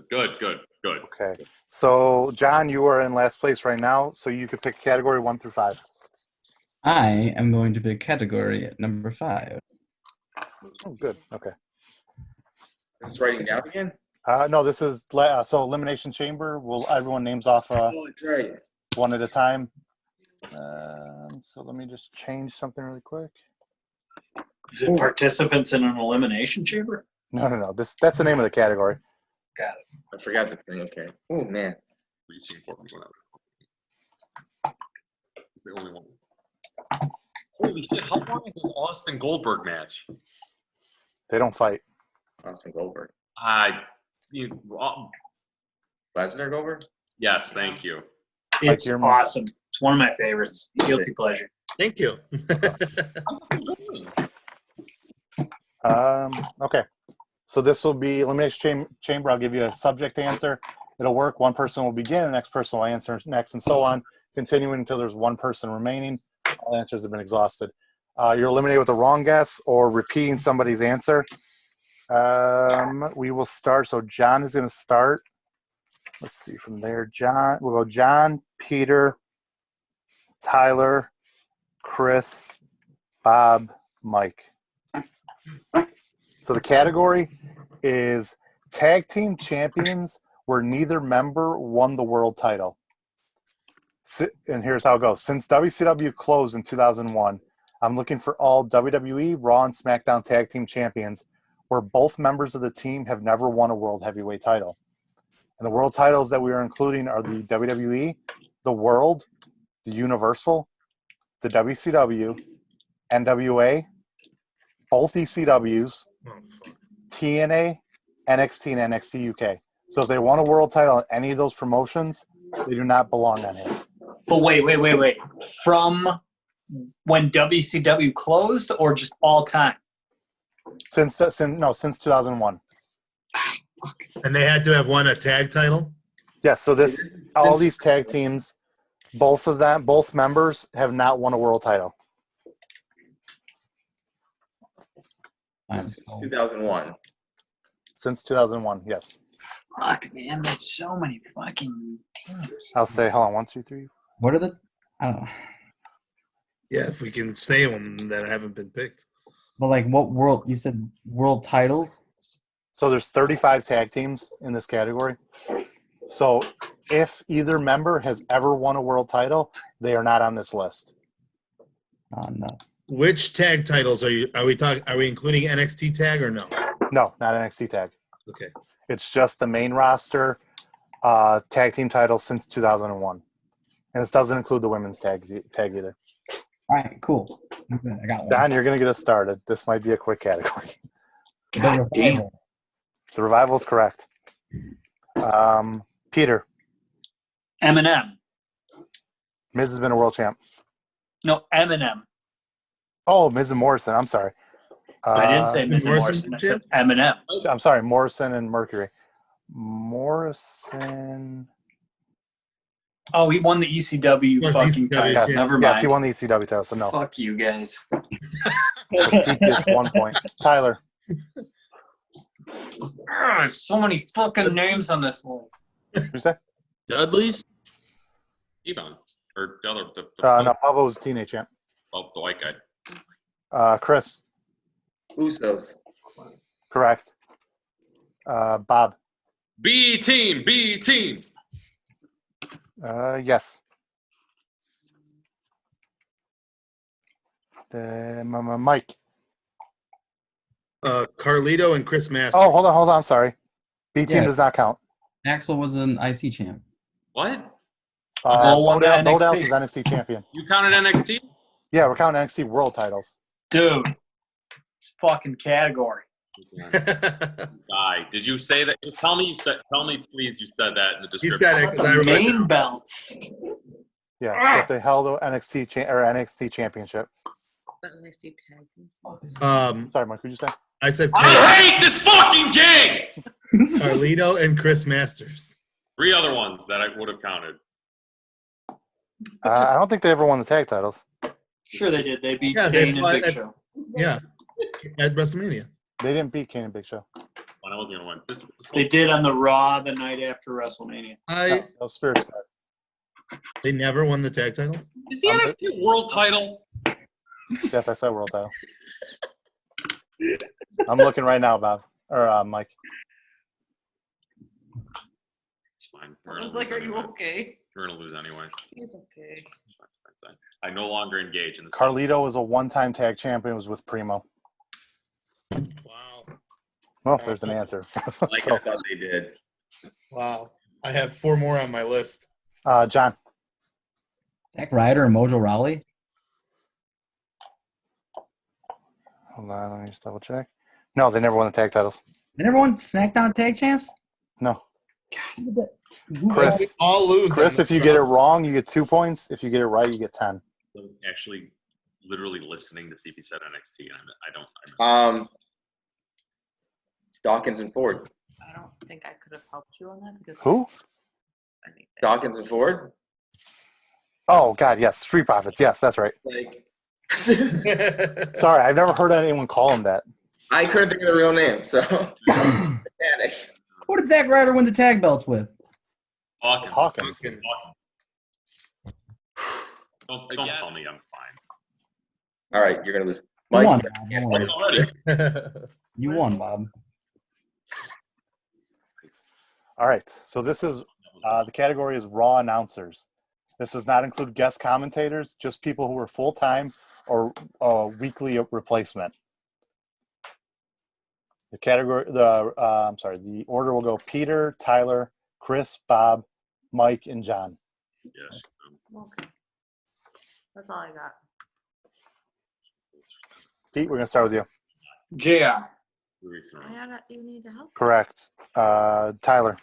Good. Okay. So John, you are in last place right now, so you could pick category 1 through 5. I am going to pick category at number 5. Oh, good. Okay. It's writing down again? No, this is so Elimination Chamber. Everyone names off Oh, that's right. one at a time. So let me just change something really quick. is it participants in an elimination chamber? No. That's the name of the category. Got it. I forgot this thing. Okay. Oh, man. Reaching for me whenever. The only one. Holy shit! How long is this Austin Goldberg match? They don't fight. Austin Goldberg. Lesnar Goldberg? Yes, thank you. It's your- awesome. It's one of my favorites. Guilty pleasure. Thank you. Okay. So this will be Elimination Chamber. I'll give you a subject answer. It'll work. One person will begin, the next person will answer next, and so on, continuing until there's one person remaining. All answers have been exhausted. You're eliminated with the wrong guess or repeating somebody's answer. We will start. So John is going to start. Let's see from there. John. We'll go John, Peter, Tyler, Chris, Bob, Mike. So the category is tag team champions where neither member won the world title. And here's how it goes. Since WCW closed in 2001, I'm looking for all WWE, Raw, and SmackDown tag team champions where both members of the team have never won a world heavyweight title. And the world titles that we are including are the WWE, the World, the Universal, the WCW, NWA, both ECWs, TNA, NXT, and NXT UK. So if they won a world title in any of those promotions, they do not belong on here. But wait. From when WCW closed or just all time? Since 2001. And they had to have won a tag title? Yes, so all these tag teams, both members have not won a world title. 2001. Since 2001, yes. Fuck, man, that's so many fucking teams. I'll say, hold on, 1, 2, 3. What are the? I don't know. Yeah, if we can say them that haven't been picked. But like, what world? You said world titles. So there's 35 tag teams in this category. So if either member has ever won a world title, they are not on this list. Oh, nuts. Which tag titles are we including NXT tag or no? No, not NXT tag. Okay. It's just the main roster tag team titles since 2001. And this doesn't include the women's tag either. All right, cool. Okay, I got one. Don, you're going to get us started. This might be a quick category. The Revival. The Revival is correct. Peter. Eminem. Miz has been a world champ. No, Eminem. Oh, Miz and Morrison. I'm sorry. I didn't say Miz and Morrison Morrison. I said Eminem. I'm sorry, Morrison and Mercury. Morrison. Oh, he won the ECW Yes, fucking ECW, title. yeah. Never mind. Yes, he won the ECW title, so no. Fuck you guys. So Pete gets 1 point. Tyler. So many fucking names on this list. What'd you say? Dudley's? Ebon. Or the other. No, Pablo's teenage champ. Oh, the white guy. Chris. Usos. Correct. Bob. B team. B team. Yes. Mike. Carlito and Chris Masters. Oh, hold on. I'm sorry. B team Yeah. does not count. Axel was an IC champ. What? Bull won the No NXT. Dallas was NXT champion. You counted NXT? Yeah, we're counting NXT world titles. Dude. It's fucking category. Guy, did you say that? Just tell me please you said that in the He description. said it because I The remember. main belts. Yeah, so if they held the NXT championship. The NXT tag team. Sorry, Mike, what'd you say? I said I hate this fucking game! Carlito and Chris Masters. 3 other ones that I would have counted. I don't think they ever won the tag titles. Sure they did. They beat Yeah, they Kane and fought Big at- Show. Yeah, at WrestleMania. They didn't beat Kane and Big Show. When I was gonna win. This They did on the Raw the night after WrestleMania. No, that was Spirit Squad. They never won the tag titles. is the NXT world title? Yes, I said world title. I'm looking right now, Bob. Or Mike. It's fine. I was like, are you anyway. okay? We're gonna lose anyway. He's okay. I no longer engage in this. Carlito was a one-time tag champion. Was with Primo. Wow. Well, there's an answer. Like So, I thought they did. Wow. I have 4 more on my list. John. Zack Ryder and Mojo Rawley. Hold on, let me just double check. No, they never won the tag titles. They never won SmackDown Tag Champs. No. Who- Chris. We all lose. Chris, on if you this get it round. wrong, you get 2 points. If you get it right, you get 10. I was actually literally listening to CP said NXT, and I don't. Dawkins and Ford. I don't think I could have helped you on that because Who? I think Dawkins and Ford. Oh, God, yes. Street Profits. Yes, that's right. Like Sorry, I've never heard anyone call him that. I couldn't think of the real name, so panicked. Who did Zack Ryder win the tag belts with? Hawkins. Hawkins. Don't tell me I'm fine. All right, you're gonna lose. You Mike, won, Bob. Don't worry. Already. You won, Bob. All right, so this is the category is Raw announcers. This does not include guest commentators, just people who are full-time or weekly replacement. The order will go Peter, Tyler, Chris, Bob, Mike, and John. Yes. Okay. That's all I got. Pete, we're gonna start with you. JR. You need to help. Correct. Tyler.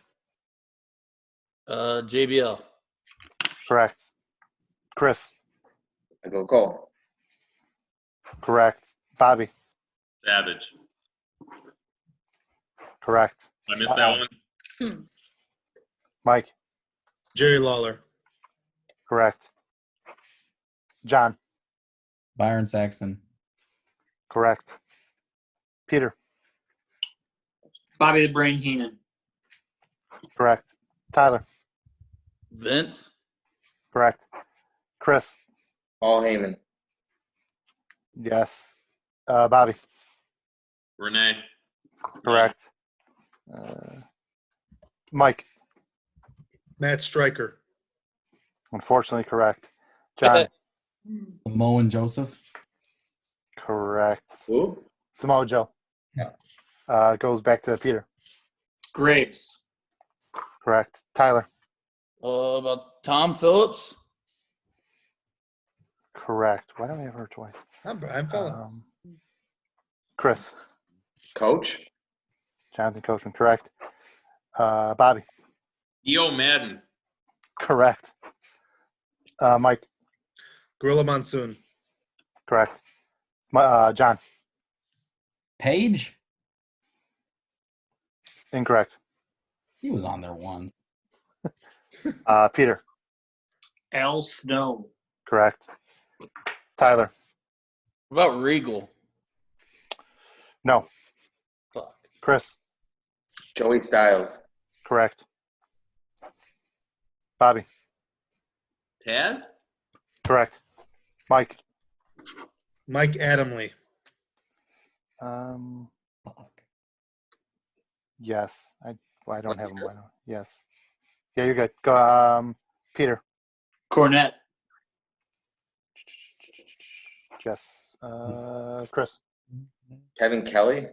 JBL. Correct. Chris. I go Cole. Correct. Bobby. Savage. Correct. I missed that one. Mike. Jerry Lawler. Correct. John. Byron Saxton. Correct. Peter. Bobby the Brain Heenan. Correct. Tyler. Vince. Correct. Chris. Paul Heyman. Yes. Bobby. Renee. Correct. Mike. Matt Stryker. Unfortunately, correct. John. Samoan Joseph. Correct. Who? Samoa Joe. Yeah. Goes back to Peter. Graves. Correct. Tyler. About Tom Phillips. Correct. Why don't I have her twice? I'm Brian Fella. Chris. Coach. Jonathan Coachman. Correct. Bobby. E.O. Madden. Correct. Mike. Gorilla Monsoon. Correct. John. Paige. Incorrect. He was on there once. Peter. Al Snow. Correct. Tyler. What about Regal? No. Fuck. Chris. Joey Styles. Correct. Bobby. Taz? Correct. Mike. Mike Adamley. Fuck. Yes. I don't have him right now. Yes. Yeah, you're good. Go. Peter. Cornette. Yes. Chris. Kevin Kelly.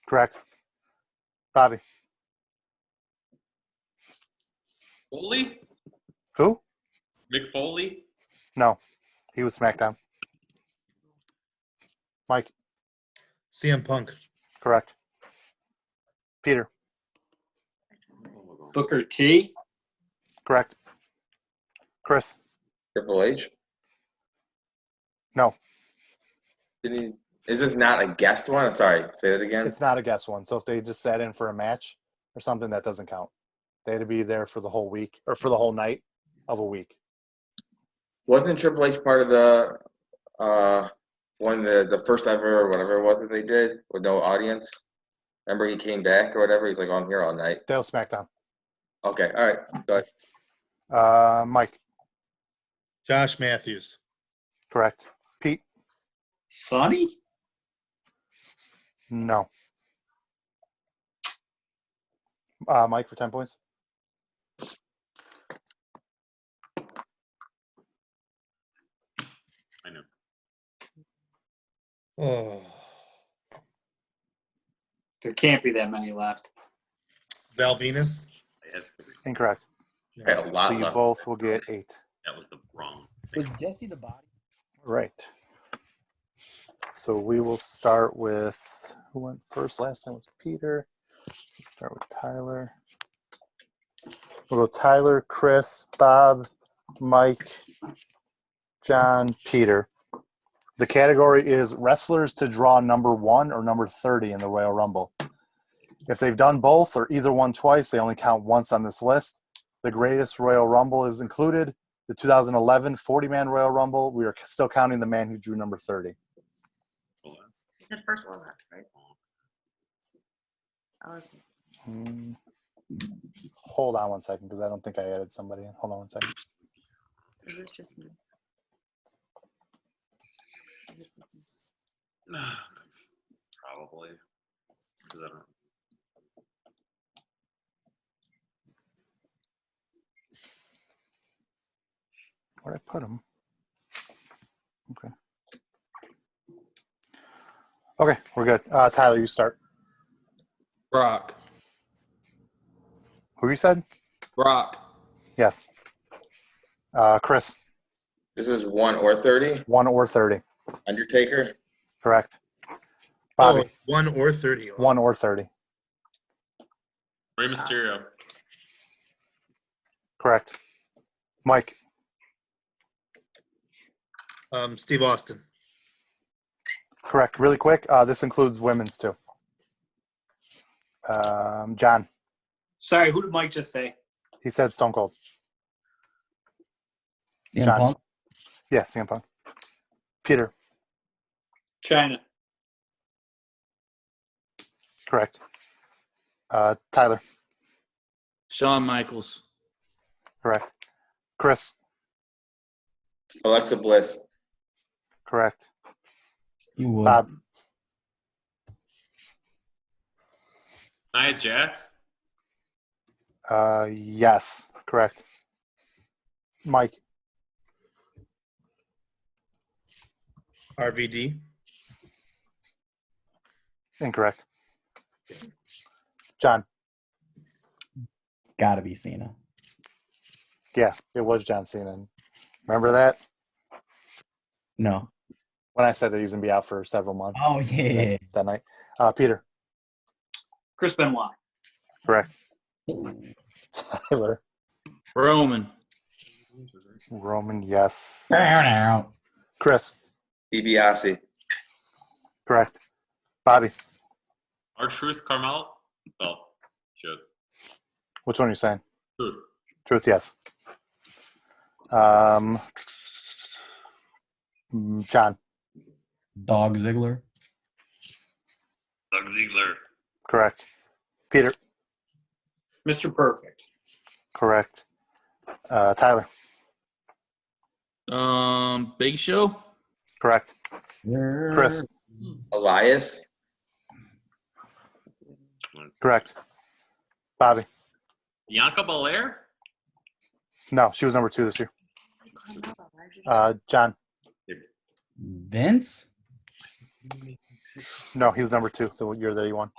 Correct. Bobby. Foley? Who? Mick Foley? No. He was SmackDown. Mike. CM Punk. Correct. Peter. Booker T. Correct. Chris. Triple H. No. Is this not a guest one? Sorry, say that again. It's not a guest one. So if they just sat in for a match or something, that doesn't count. They had to be there for the whole week or for the whole night of a week. Wasn't Triple H part of the the first ever or whatever it was that they did with no audience? Remember he came back or whatever? He's like on here all night. Dale SmackDown. Okay, all right, go ahead. Mike. Josh Matthews. Correct. Pete. Sonny. No. Mike for 10 points. I know. Oh. There can't be that many left. Val Venus. I had three. Incorrect. I had a lot So you left. both will get 8. That was the wrong. Was Jesse the body? Right. So we will start with who went first last time was Peter. Let's start with Tyler. We'll go Tyler, Chris, Bob, Mike, John, Peter. The category is wrestlers to draw number 1 or number 30 in the Royal Rumble. If they've done both or either one twice, they only count once on this list. The greatest Royal Rumble is included. The 2011 40-man Royal Rumble, we are still counting the man who drew number 30. You said first or last, right? Oh, let's see. Hold on one second, because I don't think I added somebody in. Hold on one second. Is this just me? Probably. 'Cause I don't- Where'd I put him? Okay. Okay, we're good. Tyler, you start. Brock. Who you said? Brock. Yes. Chris, This is 1 or 30. 1 or 30. Undertaker. Correct. Bobby, 1 or 30. 1 or 30. Rey Mysterio. Correct. Mike, Steve Austin. correct. Really quick, this includes women's too. John, Sorry, who did Mike just say? he said Stone Cold. CM John. Punk. Yeah, CM Punk. Peter, China. correct. Tyler, Shawn Michaels. correct. Chris, Alexa Bliss. correct. You would. Bob, Nia Jax. yes, correct. Mike, RVD. incorrect. John, Gotta be Cena. yeah, it was John Cena. Remember that? No. When I said that he was going to be out for several months. Oh yeah. That night. Peter, Chris Benoit. correct. Tyler, Roman. Roman, yes. Now. Chris, DiBiase. correct. Bobby, R-Truth, Carmelo. Oh, shit. which one are you saying? Truth. Truth, yes. John, Dog Ziggler. Doug Ziegler. correct. Peter, Mr. Perfect. correct. Tyler, Big Show. correct. Chris, Elias. correct. Bobby, Bianca Belair. no, she was number 2 this year. Carmella, why'd you John, Vince. no, he was number 2 the year that he won.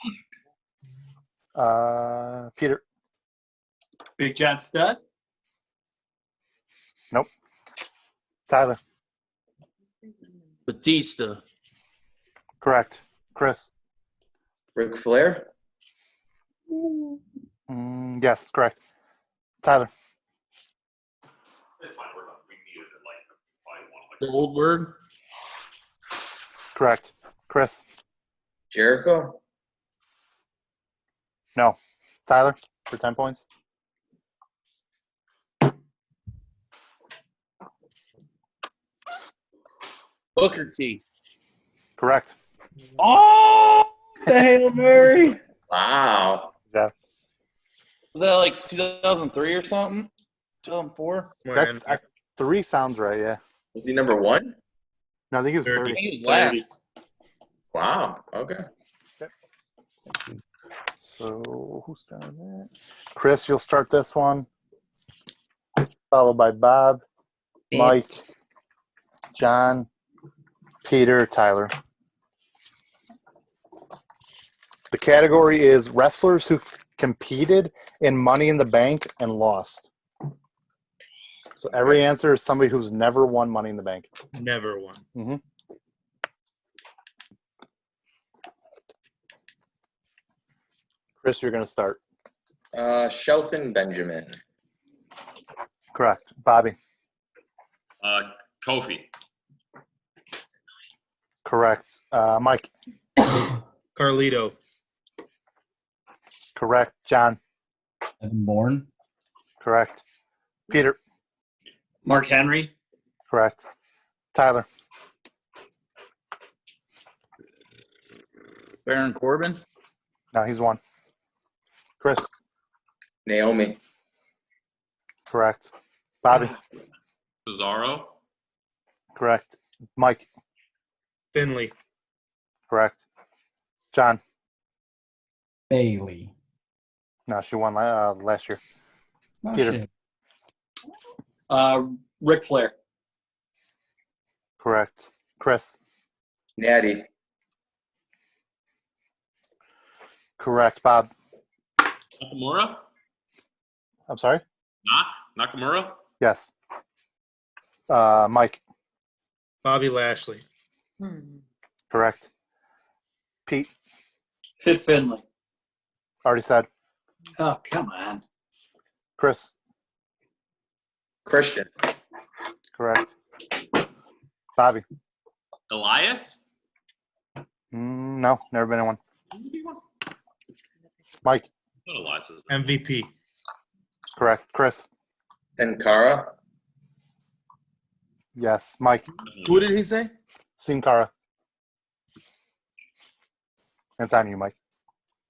Peter, Big John Studd. nope. Tyler, Batista. correct. Chris, Ric Flair. yes, correct. Tyler, It's fine. We're done. We needed it like probably one like Goldberg. correct. Chris, Jericho. no. Tyler, for 10 points. Booker T. Correct. Oh, the Hail Mary. Wow. Yeah. Was that like 2003 or something? 2004? That's 3 sounds right, yeah. Was he number 1? No, I think he was 30. He was last. Wow. Okay. So who's starting that? Chris, you'll start this one. Followed by Bob, Mike, John, Peter, Tyler. The category is wrestlers who competed in Money in the Bank and lost. So every answer is somebody who's never won Money in the Bank. Never won. Mm-hmm. Chris, you're going to start. Shelton Benjamin. Correct. Bobby. Kofi. Correct. Mike. Carlito. Correct. John. Evan Bourne. Correct. Peter. Mark Henry. Correct. Tyler. Baron Corbin. No, he's one. Chris. Naomi. Correct. Bobby. Cesaro. Correct. Mike. Finley. Correct. John. Bailey. No, she won last year. Oh, Peter. shit. Ric Flair. Correct. Chris. Natty. Correct. Bob. Nakamura. I'm sorry? Nakamura. Yes. Mike. Bobby Lashley. Correct. Pete. Fit Finley. Already said. Oh, come on. Chris. Christian. Correct. Bobby. Elias. No, never been in one. Mike. What Elias was that? MVP. Correct. Chris. Sin Cara. Yes. Mike. Who did he say? Sin Cara. It's on you, Mike.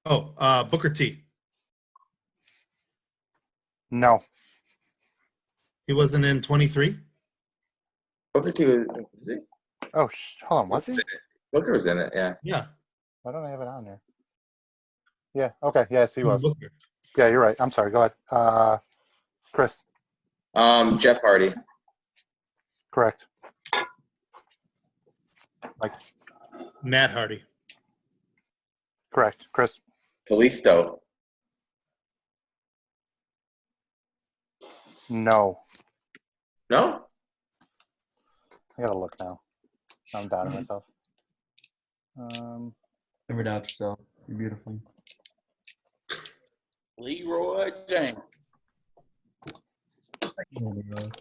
Oh, Booker T. No. He wasn't in 23. Booker T was he? Oh, hold on. Was he? Booker was in it, yeah. Yeah. Why don't I have it on there? Yeah. Okay. Yes, he was. Booker. Yeah, you're right. I'm sorry. Go ahead. Chris. Jeff Hardy. Correct. Mike. Matt Hardy. Correct. Chris. Kalisto. No. No? I gotta look now. I'm doubting myself. Never doubt yourself. You're beautiful. Leroy James. Oh my God.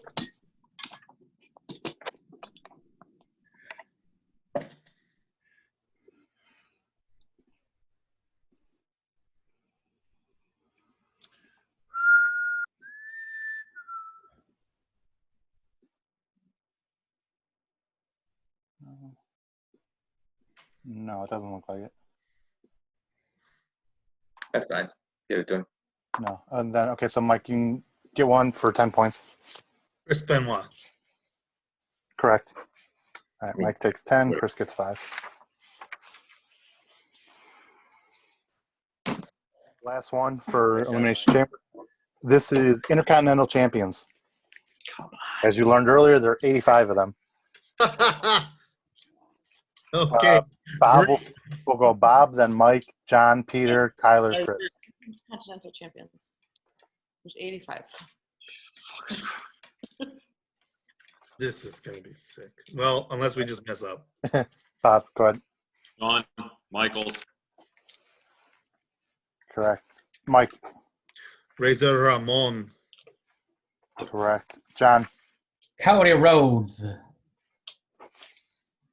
No, it doesn't look like it. That's fine. Give it to him. No. And then okay, so Mike, you can get one for 10 points. Chris Benoit. Correct. All right, Mike takes 10. Chris gets 5. Last one for Elimination Chamber. This is Intercontinental Champions. As you learned earlier, there are 85 of them. Okay. Bob will go Bob, then Mike, John, Peter, Tyler, Chris. Continental champions. There's 85. This is going to be sick. Well, unless we just mess up. Bob, go ahead. Shawn Michaels. Correct. Mike. Razor Ramon. Correct. John. Cody Rhodes.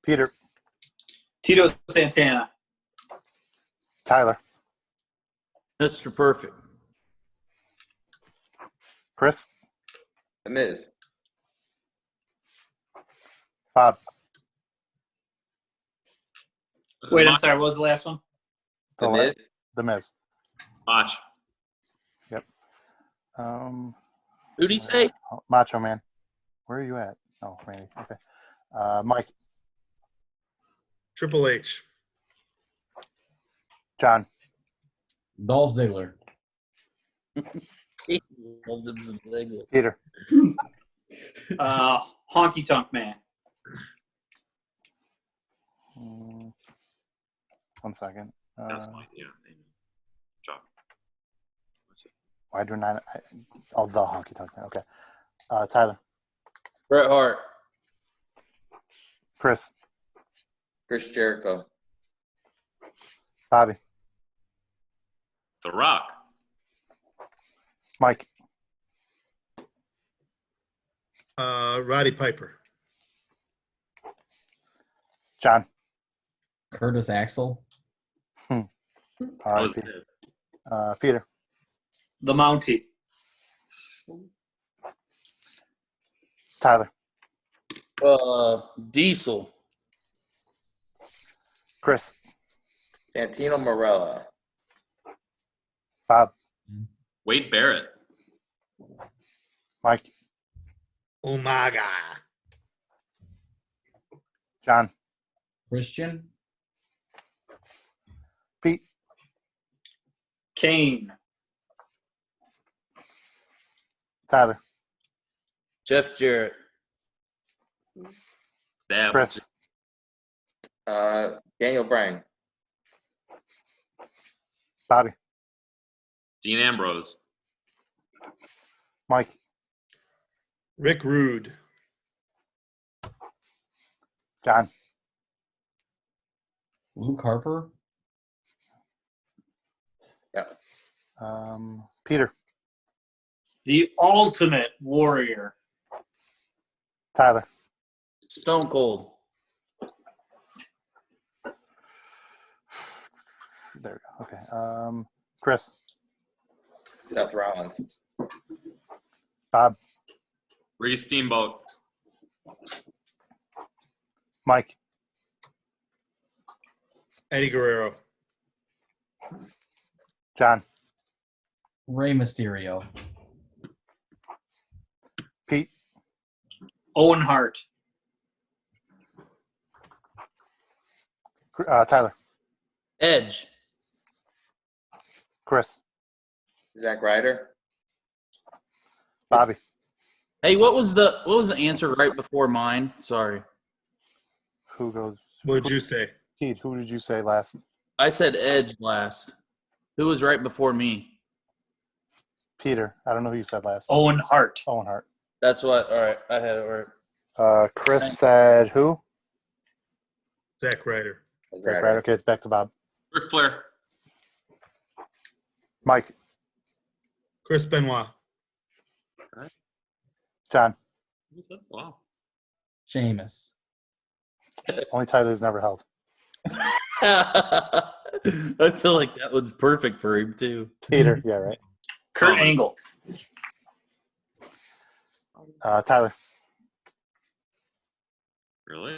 Peter. Tito Santana. Tyler. Mr. Perfect. Chris. The Miz. Bob. Wait, I'm sorry. What was the last one? The Miz. The Miz. Mach. Yep. Who'd he say? Macho Man. Where are you at? Oh, Randy. Okay. Mike. Triple H. John. Dolph Ziggler. Peter. Honky Tonk Man. One second. That's fine. Yeah. Job. Why do not? Oh, the honky tonk man. Okay. Tyler. Bret Hart. Chris. Chris Jericho. Bobby. The Rock. Mike. Roddy Piper. John. Curtis Axel. R.I.P. Peter. The Mountie. Tyler, Diesel. Chris, Santino Marella. Bob, Wade Barrett. Mike, Umaga. John, Christian. Pete, Kane. Tyler, Jeff Jarrett. That Chris, Daniel Bryan. Bobby, Dean Ambrose. Mike, Rick Rude. John, Luke Harper. Peter, The Ultimate Warrior. Tyler, Stone Cold. there we go. Okay. Chris, Seth Rollins. Bob, Ricky Steamboat. Mike, Eddie Guerrero. John, Rey Mysterio. Pete, Owen Hart. Tyler, Edge. Chris, Zack Ryder. Bobby, Hey, what was the answer right before mine? Sorry. who goes? What did you say? Pete, who did you say last? I said Edge last. Who was right before me? Peter. I don't know who you said last. Owen Hart. Owen Hart. That's what. All right, I had it right. Chris said who? Zack Ryder. Zack Ryder. Okay, it's back to Bob. Ric Flair. Mike, Chris Benoit. John. Who's that? Wow. Sheamus. Only title he's never held. I feel like that one's perfect for him too. Peter. Yeah, right. Kurt Angle. Tyler. Really?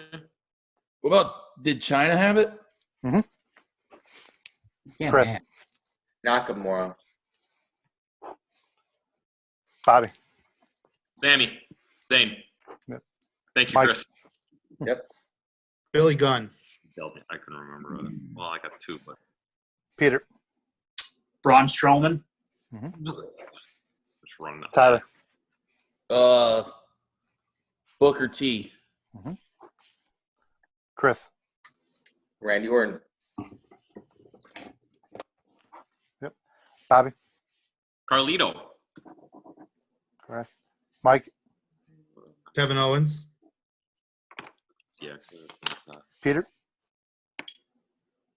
What about? Did China have it? Can't Chris. ask. Nakamura. Bobby. Sammy. Zane. Yep. Thank you, Mike. Chris. Billy Gunn. I couldn't remember. Well, I got two, but Peter. Braun Strowman. just running out. Tyler. Booker T. Chris. Randy Orton. Bobby. Carlito. Correct. Mike. Kevin Owens. Yeah, so that's not. Peter.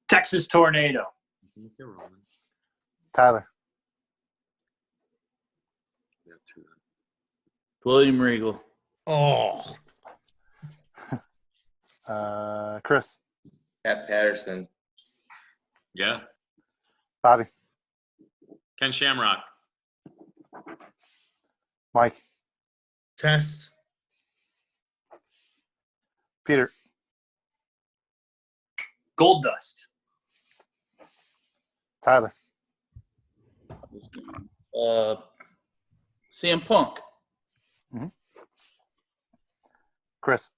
Texas Tornado. Let me see Roman. Tyler. Yeah, two. William Regal. Oh. Chris. Pat Patterson. Yeah. Bobby. Ken Shamrock. Mike. Test. Peter. Gold Dust. Tyler. CM Punk. Chris.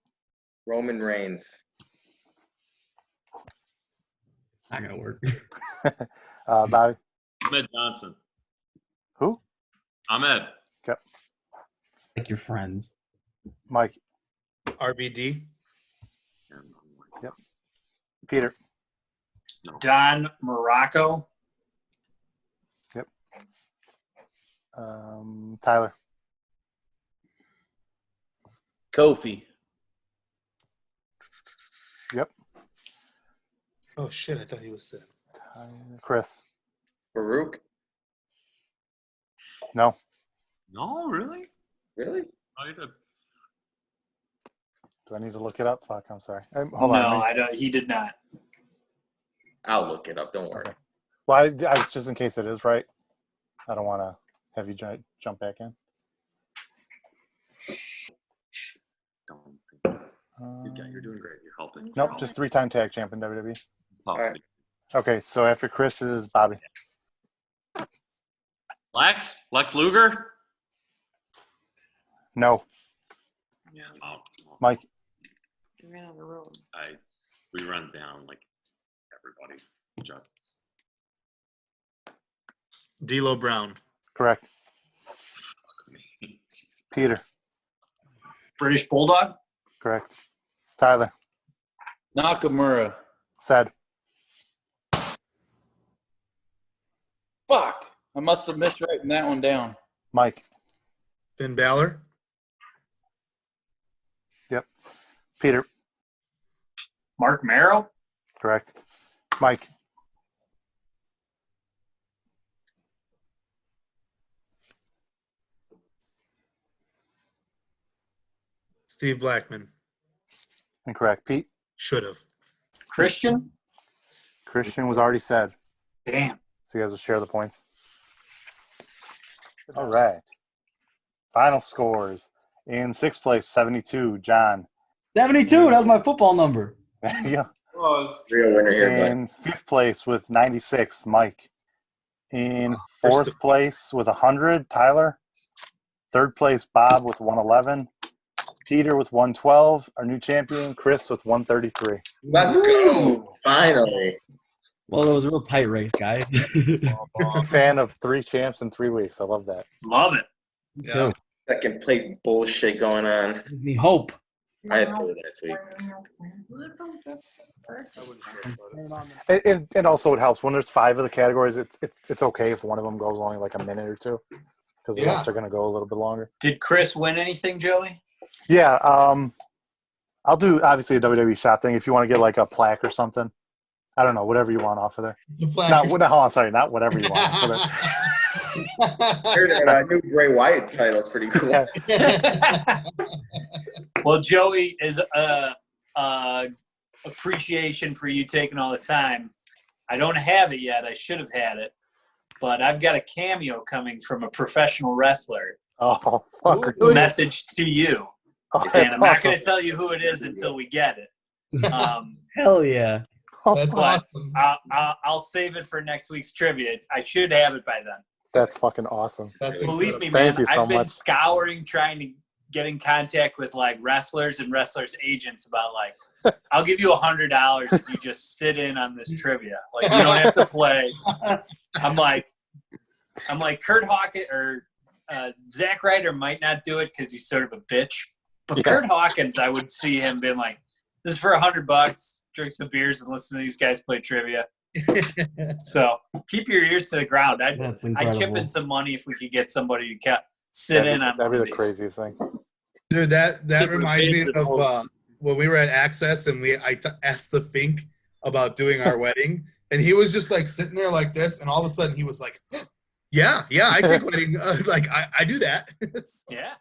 Roman Reigns. Not gonna work. Bobby. Ahmed Johnson. Who? Ahmed. Like your friends. Mike. RVD. Peter. Don Morocco. Tyler. Kofi. Yep. Oh shit! I thought he was there. Chris. Farouk. No. No, really? Really? Oh, you did. Do I need to look it up? Fuck, I'm sorry. Hold No, on. I don't. He did not. I'll look it up. Don't worry. Okay. Well, I just in case it is right. I don't want to have you jump back in. You're doing great. You're helping. Nope, just 3-time tag champ in WWE. Oh, right. Okay, so after Chris is Bobby. Lex Luger. No. Oh, Mike. You ran on the road. we run down like everybody. Good job. D'Lo Brown. Correct. Peter. British Bulldog. Correct. Tyler. Nakamura. Said. Fuck. I must have miswritten that one down. Mike. Finn Balor. Yep. Peter. Mark Merrill. Correct. Mike. Steve Blackman. Incorrect. Pete. Should have. Christian. Christian was already said. Damn. So you guys will share the points. All right. Final scores. In 6th place, 72, John. 72. That was my football number. Yeah. Real winner here, bud. In 5th place with 96, Mike. In 4th place with 100, Tyler. 3rd place, Bob with 111. Peter with 112. Our new champion, Chris with 133. Let's go. Finally. Well, it was a real tight race, guys. Big fan of 3 champs in 3 weeks. I love that. Love it. Yeah. Second place bullshit going on. Gives me hope. I had to last week. And also it helps when there's 5 of the categories. It's okay if one of them goes only like a minute or two because the rest are going to go a little bit longer. Did Chris win anything, Joey? Yeah, I'll do obviously a WWE shop thing if you want to get like a plaque or something. I don't know, whatever you want off of there. Not whatever you want off of there. Heard that new Bray Wyatt title is pretty cool. Yeah. Well, Joey, is appreciation for you taking all the time. I don't have it yet. I should have had it, but I've got a cameo coming from a professional wrestler. Oh, fuck. Really? Message to you. Oh, And that's I'm not awesome. going to tell you who it is until we get it. Hell yeah. That's But awesome. I'll save it for next week's trivia. I should have it by then. That's fucking awesome. That's Believe me, Thank man, you so I've been much. scouring, trying to get in contact with like wrestlers and wrestlers' agents about like, I'll give you $100 if you just sit in on this trivia. Like you don't have to play. I'm like Kurt Hawkins or Zack Ryder might not do it because he's sort of a bitch. But Yeah. Kurt Hawkins, I would see him being like, this is for $100. Drink some beers and listen to these guys play trivia. So keep your ears to the ground. I'd chip incredible. in some money if we could get somebody to sit in on That'd be one the of these. craziest thing. Dude, that reminds me the of when we were at Access and I asked the Fink about doing our wedding, and he was just like sitting there like this, and all of a sudden he was like, "Yeah, I take wedding, like I do that." Yeah.